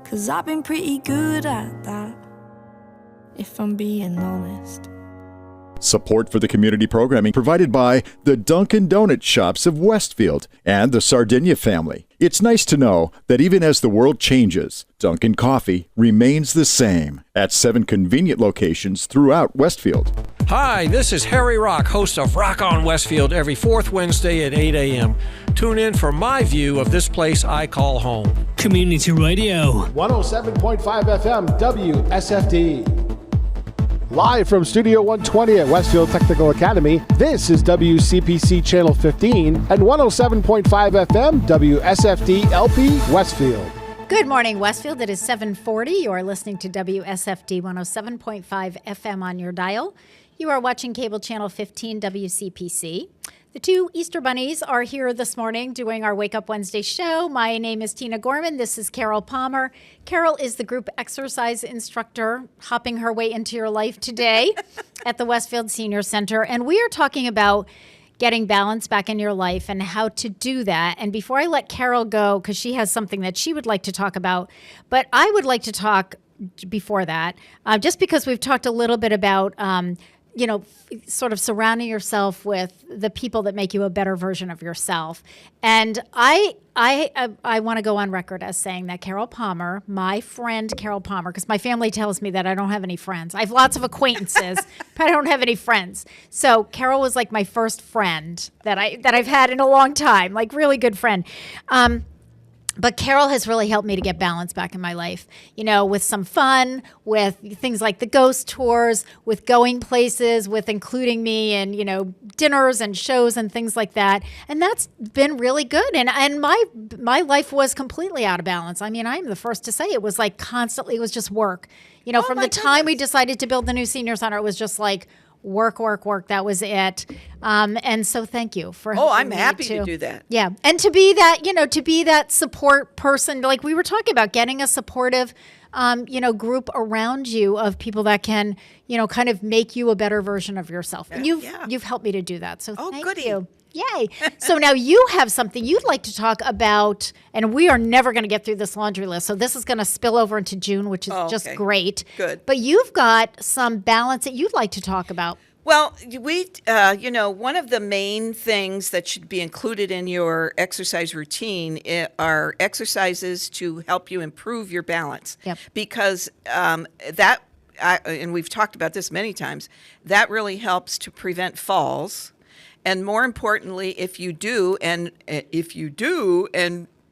'cause I've been pretty good at that, if I'm being honest. Support for the community programming provided by the Dunkin' Donut Shops of Westfield and the Sardinia family. It's nice to know that even as the world changes, Dunkin' Coffee remains the same at 7 convenient locations throughout Westfield. Hi, this is Harry Rock, host of Rock on Westfield every fourth Wednesday at 8 a.m. Tune in for my view of this place I call home. Community Radio. 107.5 FM WSFD. Live from Studio 120 at Westfield Technical Academy, this is WCPC Channel 15 and 107.5 FM WSFD-LP Westfield. Good morning, Westfield. It is 7:40. You are listening to WSFD 107.5 FM on your dial. You are watching cable channel 15 WCPC. The two Easter Bunnies are here this morning doing our Wake Up Wednesday show. My name is Tina Gorman. This is Carol Palmer. Carol is the group exercise instructor hopping her way into your life today at the Westfield Senior Center. And we are talking about getting balance back in your life and how to do that. And before I let Carol go, because she has something that she would like to talk about, but I would like to talk before that, just because we've talked a little bit about sort of surrounding yourself with the people that make you a better version of yourself. And I want to go on record as saying that Carol Palmer, my friend Carol Palmer, because my family tells me that I don't have any friends. I have lots of acquaintances, but I don't have any friends. So Carol was like my first friend that I've had in a long time, like really good friend. But Carol has really helped me to get balance back in my life, with some fun, with things like the ghost tours, with going places, with including me in, dinners and shows and things like that. And that's been really good. And my life was completely out of balance. I mean, I'm the first to say it was like constantly, it was just work. You know, from the time we decided to build the new senior center, it was just like work. That was it. And so thank you for helping I'm me happy to do that. Yeah. And to be that, to be that support person, like we were talking about, getting a supportive group around you of people that can, kind of make you a better version of yourself. And you've helped me to do that. So thank you. Yay. So now you have something you'd like to talk about, and we are never going to get through this laundry list. So this is going to spill over into June, which is just great. Good. But you've got some balance that you'd like to talk about. Well, one of the main things that should be included in your exercise routine are exercises to help you improve your balance. Yep. Because and we've talked about this many times, that really helps to prevent falls. And more importantly, if you do, and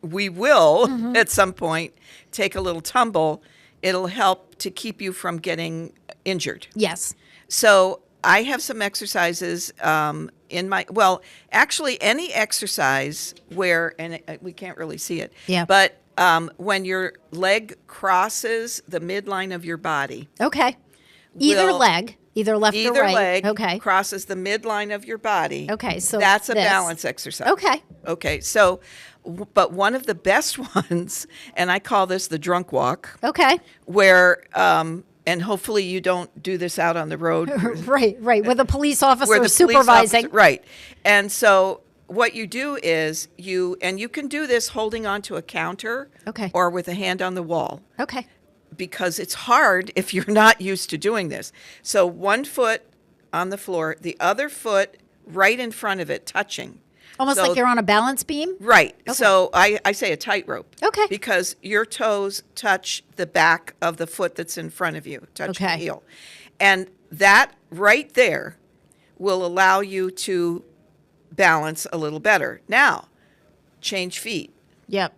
we will at some point take a little tumble, it'll help to keep you from getting injured. Yes. So I have some exercises actually any exercise where, and we can't really see it, but when your leg crosses the midline of your body. Okay. Either leg. Either left or right. Either leg crosses the midline of your body. Okay, so that's a balance exercise. Okay, so, but one of the best ones, and I call this the drunk walk. Okay. Where, and hopefully you don't do this out on the road. Right, with a police officer supervising. Right, and so what you do is you can do this holding onto a counter. Okay. Or with a hand on the wall. Okay. Because it's hard if you're not used to doing this. So one foot on the floor, the other foot right in front of it, touching. Almost like you're on a balance beam? Right. Okay. So I say a tightrope. Okay. Because your toes touch the back of the foot that's in front of you, touch the heel. And that right there will allow you to balance a little better. Now, change feet. Yep.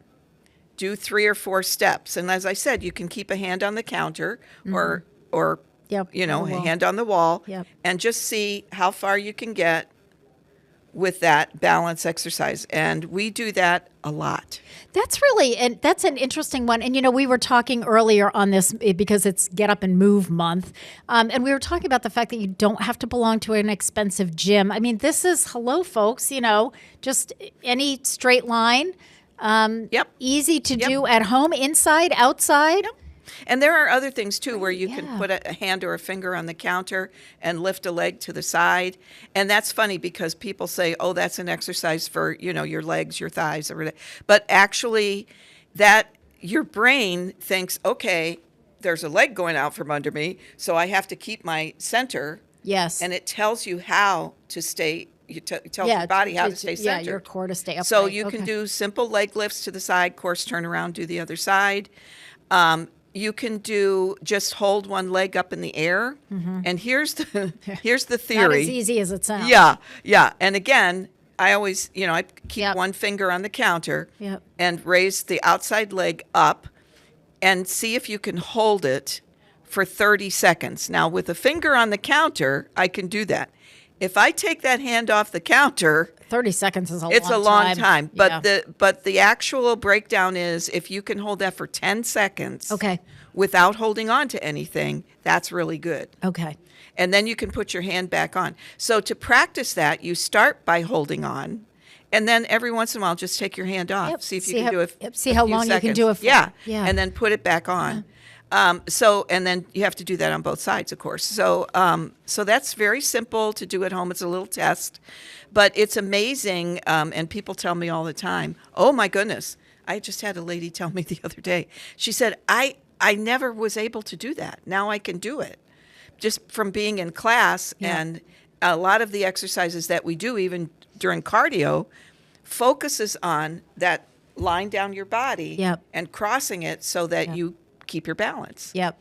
Do 3 or 4 steps. And as I said, you can keep a hand on the counter or a hand on the wall and just see how far you can get with that balance exercise. And we do that a lot. That's an interesting one. And, we were talking earlier on this because it's Get Up and Move month. And we were talking about the fact that you don't have to belong to an expensive gym. I mean, this is, hello, folks, just any straight line. Easy to do at home, inside, outside. Yep. And there are other things too where you can put a hand or a finger on the counter and lift a leg to the side. And that's funny because people say, oh, that's an exercise for, your legs, your thighs, or whatever. But actually that your brain thinks, okay, there's a leg going out from under me, so I have to keep my center. Yes. And it tells you how to stay. You tell your body how to stay centered. Yeah, your core to stay upright. So you can do simple leg lifts to the side, course turn around, do the other side. You can do just hold one leg up in the air. Mm-hmm. And here's the theory. Not as easy as it sounds. Yeah. And again, I always, I keep one finger on the counter and raise the outside leg up and see if you can hold it for 30 seconds. Now, with a finger on the counter, I can do that. If I take that hand off the counter, 30 seconds is a long time. But the actual breakdown is if you can hold that for 10 seconds without holding on to anything, that's really good. Okay. And then you can put your hand back on. So to practice that, you start by holding on. And then every once in a while, just take your hand off. Yep. See if you can do it. See how long seconds. You can do it for. Yeah. And then put it back on. And then you have to do that on both sides, of course. So that's very simple to do at home. It's a little test, but it's amazing. And people tell me all the time, oh my goodness. I just had a lady tell me the other day. She said, I never was able to do that. Now I can do it just from being in class. Yeah. And a lot of the exercises that we do, even during cardio, focuses on that line down your body and crossing it so that you keep your balance. Yep.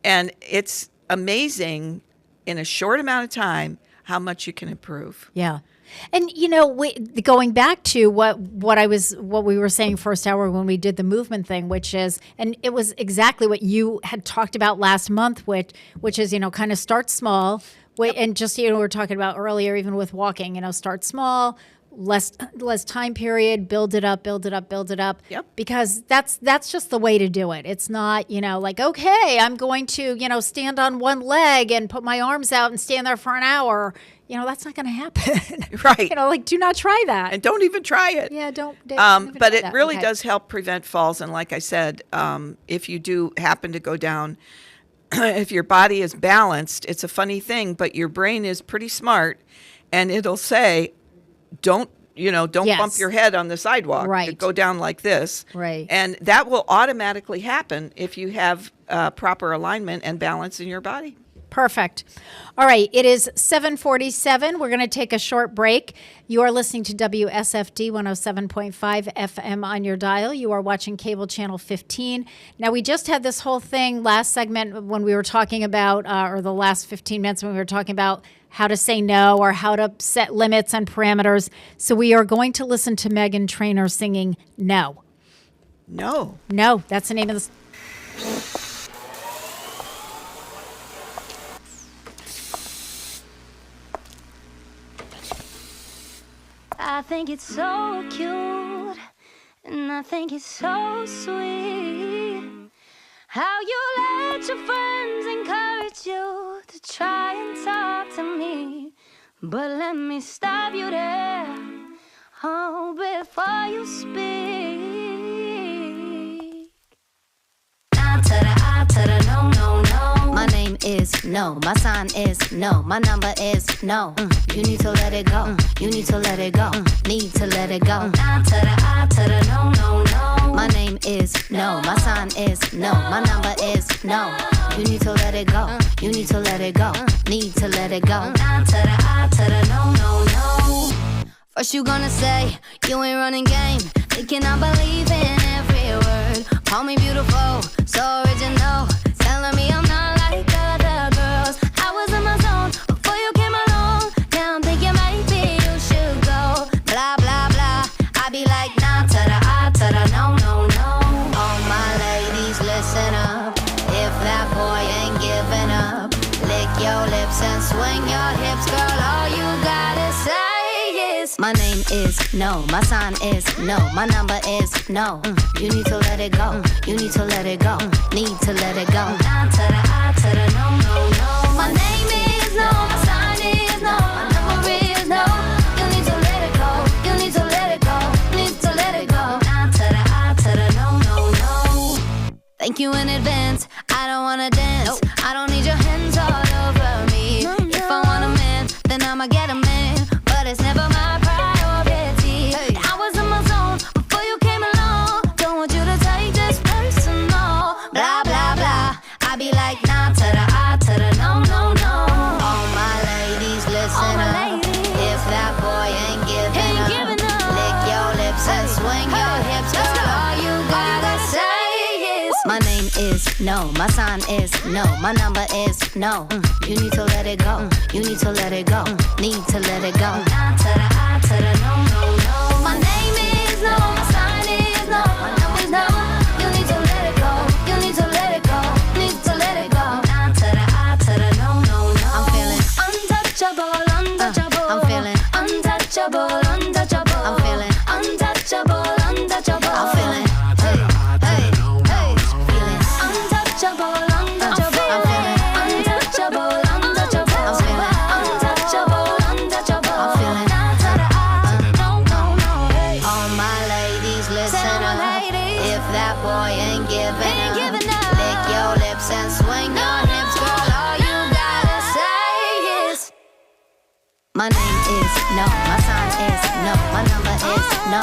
And it's amazing in a short amount of time how much you can improve. Yeah. And going back to what we were saying first hour when we did the movement thing, which is, and it was exactly what you had talked about last month, which is, kind of start small. And just, we were talking about earlier, even with walking, start small, less time period, build it up. Yep. Because that's just the way to do it. It's not, like, okay, I'm going to, stand on one leg and put my arms out and stand there for an hour. That's not going to happen. Right. Do not try that. And don't even try it. Yeah, don't but it really does help prevent falls. And like I said, if you do happen to go down, if your body is balanced, it's a funny thing, but your brain is pretty smart, and it'll say, don't bump your head on the sidewalk. Right. Go down like this. Right. And that will automatically happen if you have proper alignment and balance in your body. Perfect. All right. It is 7:47. We're going to take a short break. You are listening to WSFD 107.5 FM on your dial. You are watching cable channel 15. Now, we just had this whole thing last segment when we were talking about, or the last 15 minutes when we were talking about how to say no or how to set limits and parameters. So we are going to listen to Meghan Trainor singing No. No. No. That's the name of the... I think it's so cute, and I think it's so sweet how you let your friends encourage you to try and talk to me. But let me stop you there, before you speak. I to the I to the no, no, no. My name is no, my sign is no, my number is no. You need to let it go, you need to let it go, need to let it go. I to the no, no, no. My name is no, my sign is no, my number is no. You need to let it go, you need to let it go, need to let it go. I to the no, no, no. First you gonna say you ain't running game, thinking I believe in every word. Call me beautiful, so original, telling me I'm not like other girls. I was in my zone before you came along. Now I'm thinking maybe you should go. Blah, blah, blah. I be like, nah, to the I, to the no, no, no. All my ladies, listen up. If that boy ain't giving up, lick your lips and swing your hips, girl. All you gotta say is my name is no, my sign is no, my number is no. You need to let it go, you need to let it go, need to let it go. Down to the I, to the no, no, no. My name is no, my sign is no, my number is no. You need to let it go, you need to let it go, need to let it go. Down to the I, to the no, no, no. Thank you in advance, I don't wanna dance. Nope. I don't need your hands all over me. No, no. If I want a man, then I'ma get a man, but it's never my priority. Hey. I was in my zone before you came along. Don't want you to take this personal. Blah, blah, blah. I be like, nah, to the I, to the no, no, no. All my ladies, listen up. If that boy ain't giving up, lick your lips and swing your hips, girl. All you gotta say is my name is no, my sign is no, my number is no. You need to let it go, you need to let it go, need to let it go. Down to the I, to the no, no, no. My name is no, my sign is no, my number is no. You need to let it go, you need to let it go, need to let it go. Down to the I, to the no, no, no. I'm feeling untouchable, untouchable. I'm feeling untouchable, untouchable. I'm feeling untouchable, untouchable. I'm feeling untouchable, untouchable. I'm feeling untouchable, untouchable. I'm feeling untouchable, untouchable. I'm feeling no, no, no. All my ladies, listen up. If that boy ain't giving up, lick your lips and swing your hips, girl. All you gotta say is my name is no, my sign is no, my number is no.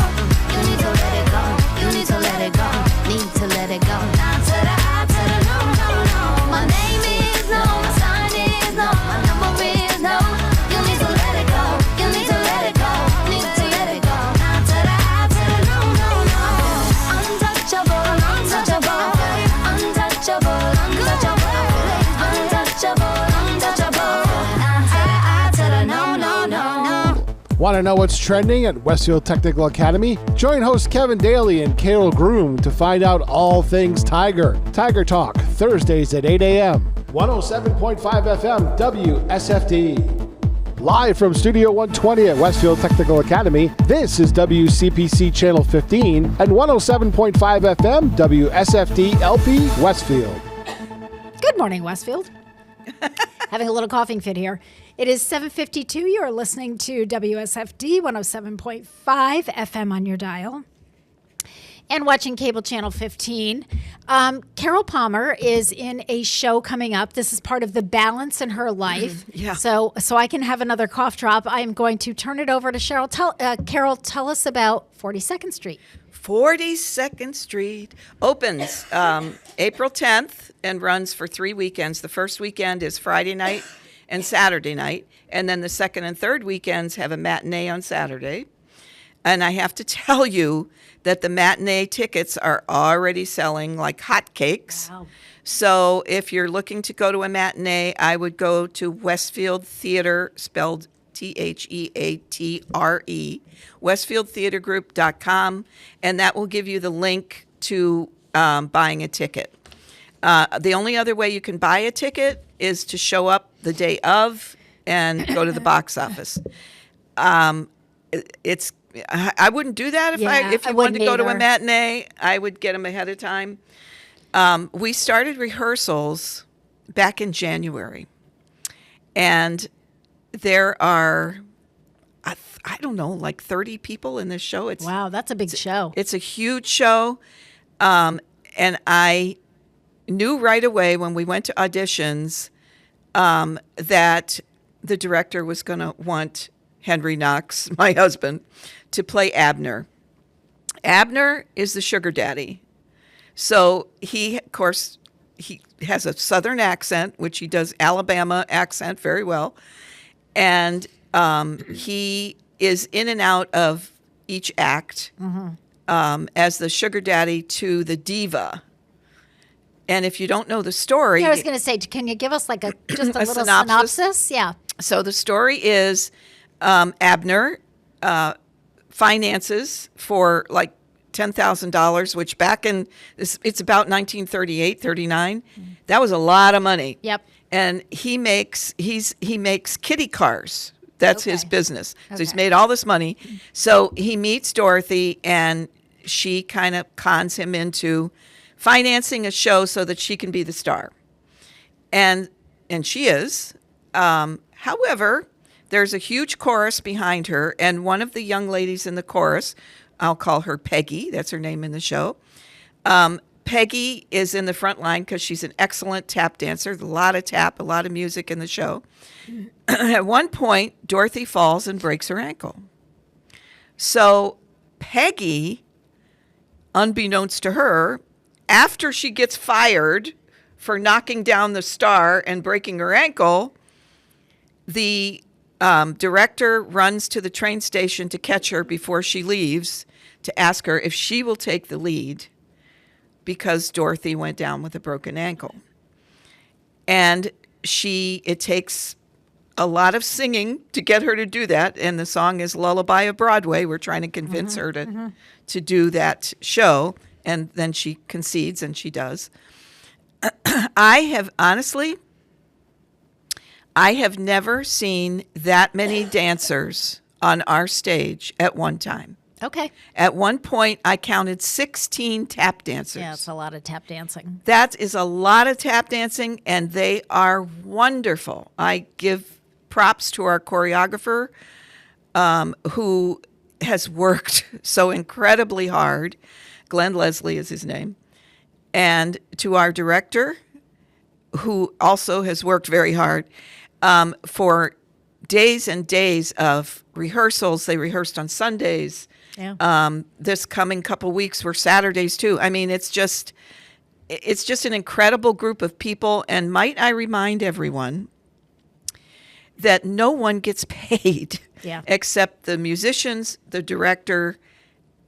You need to let it go, you need to let it go, need to let it go. Down to the I, to the no, no, no. My name is no, my sign is no, my number is no. You need to let it go, you need to let it go, need to let it go. Down to the I, to the no, no, no. Untouchable, untouchable, untouchable, untouchable, untouchable, untouchable. Down to the I, to the no, no, no, no. Want to know what's trending at Westfield Technical Academy? Join host Kevin Daly and Carol Groom to find out all things Tiger. Tiger Talk, Thursdays at 8 a.m. 107.5 FM, WSFD. Live from Studio 120 at Westfield Technical Academy, this is WCPC Channel 15 and 107.5 FM WSFD-LP Westfield. Good morning, Westfield. Having a little coughing fit here. It is 7:52. You are listening to WSFD 107.5 FM on your dial and watching cable channel 15. Carol Palmer is in a show coming up. This is part of the balance in her life. Yeah. So I can have another cough drop. I am going to turn it over to Cheryl. Carol, tell us about 42nd Street. 42nd Street opens April 10th and runs for 3 weekends. The first weekend is Friday night and Saturday night, and then the second and third weekends have a matinee on Saturday. And I have to tell you that the matinee tickets are already selling like hotcakes. Wow. So if you're looking to go to a matinee, I would go to Westfield Theater, spelled Theatre, westfieldtheatergroup.com, and that will give you the link to buying a ticket. The only other way you can buy a ticket is to show up the day of and go to the box office. I wouldn't do that if you wanted to go to a matinee. I would get them ahead of time. We started rehearsals back in January, and there are, I don't know, like 30 people in this show. Wow, that's a big show. It's a huge show, and I knew right away when we went to auditions that the director was going to want Henry Knox, my husband, to play Abner. Abner is the sugar daddy. So he, of course, he has a Southern accent, which he does Alabama accent very well. And he is in and out of each act as the sugar daddy to the diva. And if you don't know the story... I was going to say, can you give us like just a little synopsis? Yeah. So the story is Abner finances for like $10,000, which back in, it's about 1938, 39. That was a lot of money. Yep. And he makes kiddie cars. That's his business. So he's made all this money. So he meets Dorothy, and she kind of cons him into financing a show so that she can be the star. And she is. However, there's a huge chorus behind her, and one of the young ladies in the chorus, I'll call her Peggy, that's her name in the show. Peggy is in the front line because she's an excellent tap dancer. A lot of tap, a lot of music in the show. At one point, Dorothy falls and breaks her ankle. So Peggy, unbeknownst to her, after she gets fired for knocking down the star and breaking her ankle, the director runs to the train station to catch her before she leaves to ask her if she will take the lead because Dorothy went down with a broken ankle. And it takes a lot of singing to get her to do that. And the song is Lullaby of Broadway. We're trying to convince her to do that show. And then she concedes, and she does. I have never seen that many dancers on our stage at one time. Okay. At one point, I counted 16 tap dancers. Yeah, it's a lot of tap dancing. That is a lot of tap dancing, and they are wonderful. I give props to our choreographer, who has worked so incredibly hard. Glenn Leslie is his name. And to our director, who also has worked very hard for days and days of rehearsals. They rehearsed on Sundays. Yeah. This coming couple weeks were Saturdays too. I mean, it's just an incredible group of people. And might I remind everyone that no one gets paid except the musicians, the director,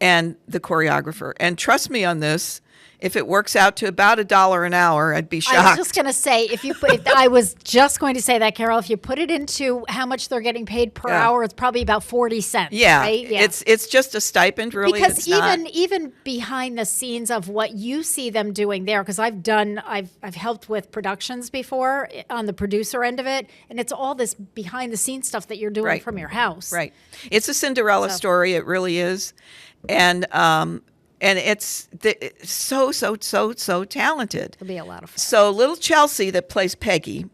and the choreographer. And trust me on this, If it works out to about $1 an hour, I'd be shocked. I was just going to say, I was just going to say that, Carol, if you put it into how much they're getting paid per hour, it's probably about 40 cents. Yeah, right? It's just a stipend, really. Because even behind the scenes of what you see them doing there, because I've helped with productions before on the producer end of it, and it's all this behind the scenes stuff that you're doing from your house. Right. It's a Cinderella story. It really is, and it's so talented. It'll be a lot of fun. So little Chelsea that plays Peggy,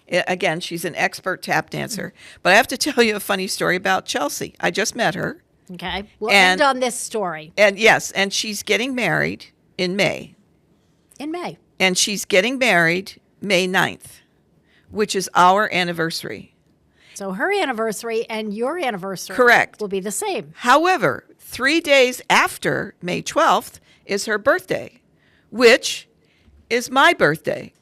again, she's an expert tap dancer. But I have to tell you a funny story about Chelsea. I just met her. Okay. We'll end on this story. And yes, and she's getting married in May. In May. And she's getting married May 9th, which is our anniversary. So her anniversary and your anniversary will be the same. However, 3 days after May 12th is her birthday, which is my birthday.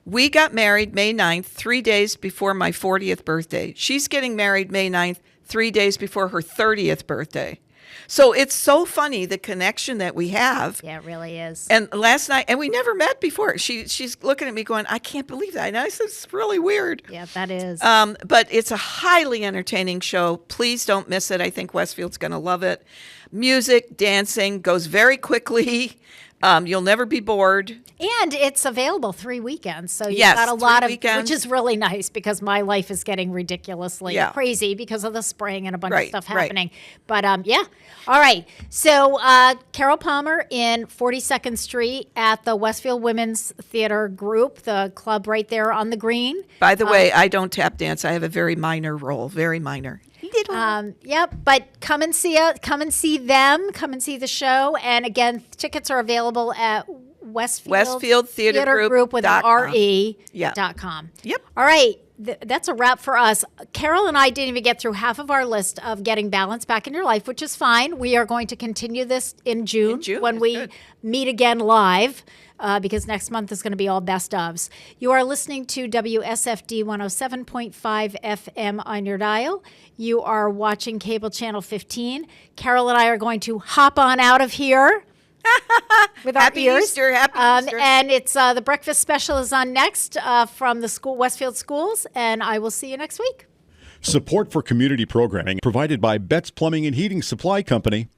We got married May 9th, 3 days before my 40th birthday. She's getting married May 9th, 3 days before her 30th birthday. So it's so funny, the connection that we have. Yeah, it really is. And last night, and we never met before. She's looking at me going, I can't believe that. And I said, it's really weird. Yeah, that is. But it's a highly entertaining show. Please don't miss it. I think Westfield's going to love it. Music, dancing, goes very quickly. You'll never be bored. And it's available 3 weekends. So you've got a lot of, which is really nice because my life is getting ridiculously crazy because of the spring and a bunch of stuff happening. But yeah. All right. So Carol Palmer in 42nd Street at the Westfield Women's Theater Group, the club right there on the green. By the way, I don't tap dance. I have a very minor role, very minor. But come and see them, come and see the show. And again, tickets are available at Westfield Theater Group with an RE.com. Yep. All right. That's a wrap for us. Carol and I didn't even get through half of our list of getting balance back in your life, which is fine. We are going to continue this in June when we meet again live. Because next month is going to be all best ofs. You are listening to WSFD 107.5 FM on your dial. You are watching cable channel 15. Carol and I are going to hop on out of here with our ears. Easter, happy Easter. And it's the breakfast special is on next from the Westfield schools, and I will see you next week. Support for community programming provided by Betts Plumbing and Heating Supply Company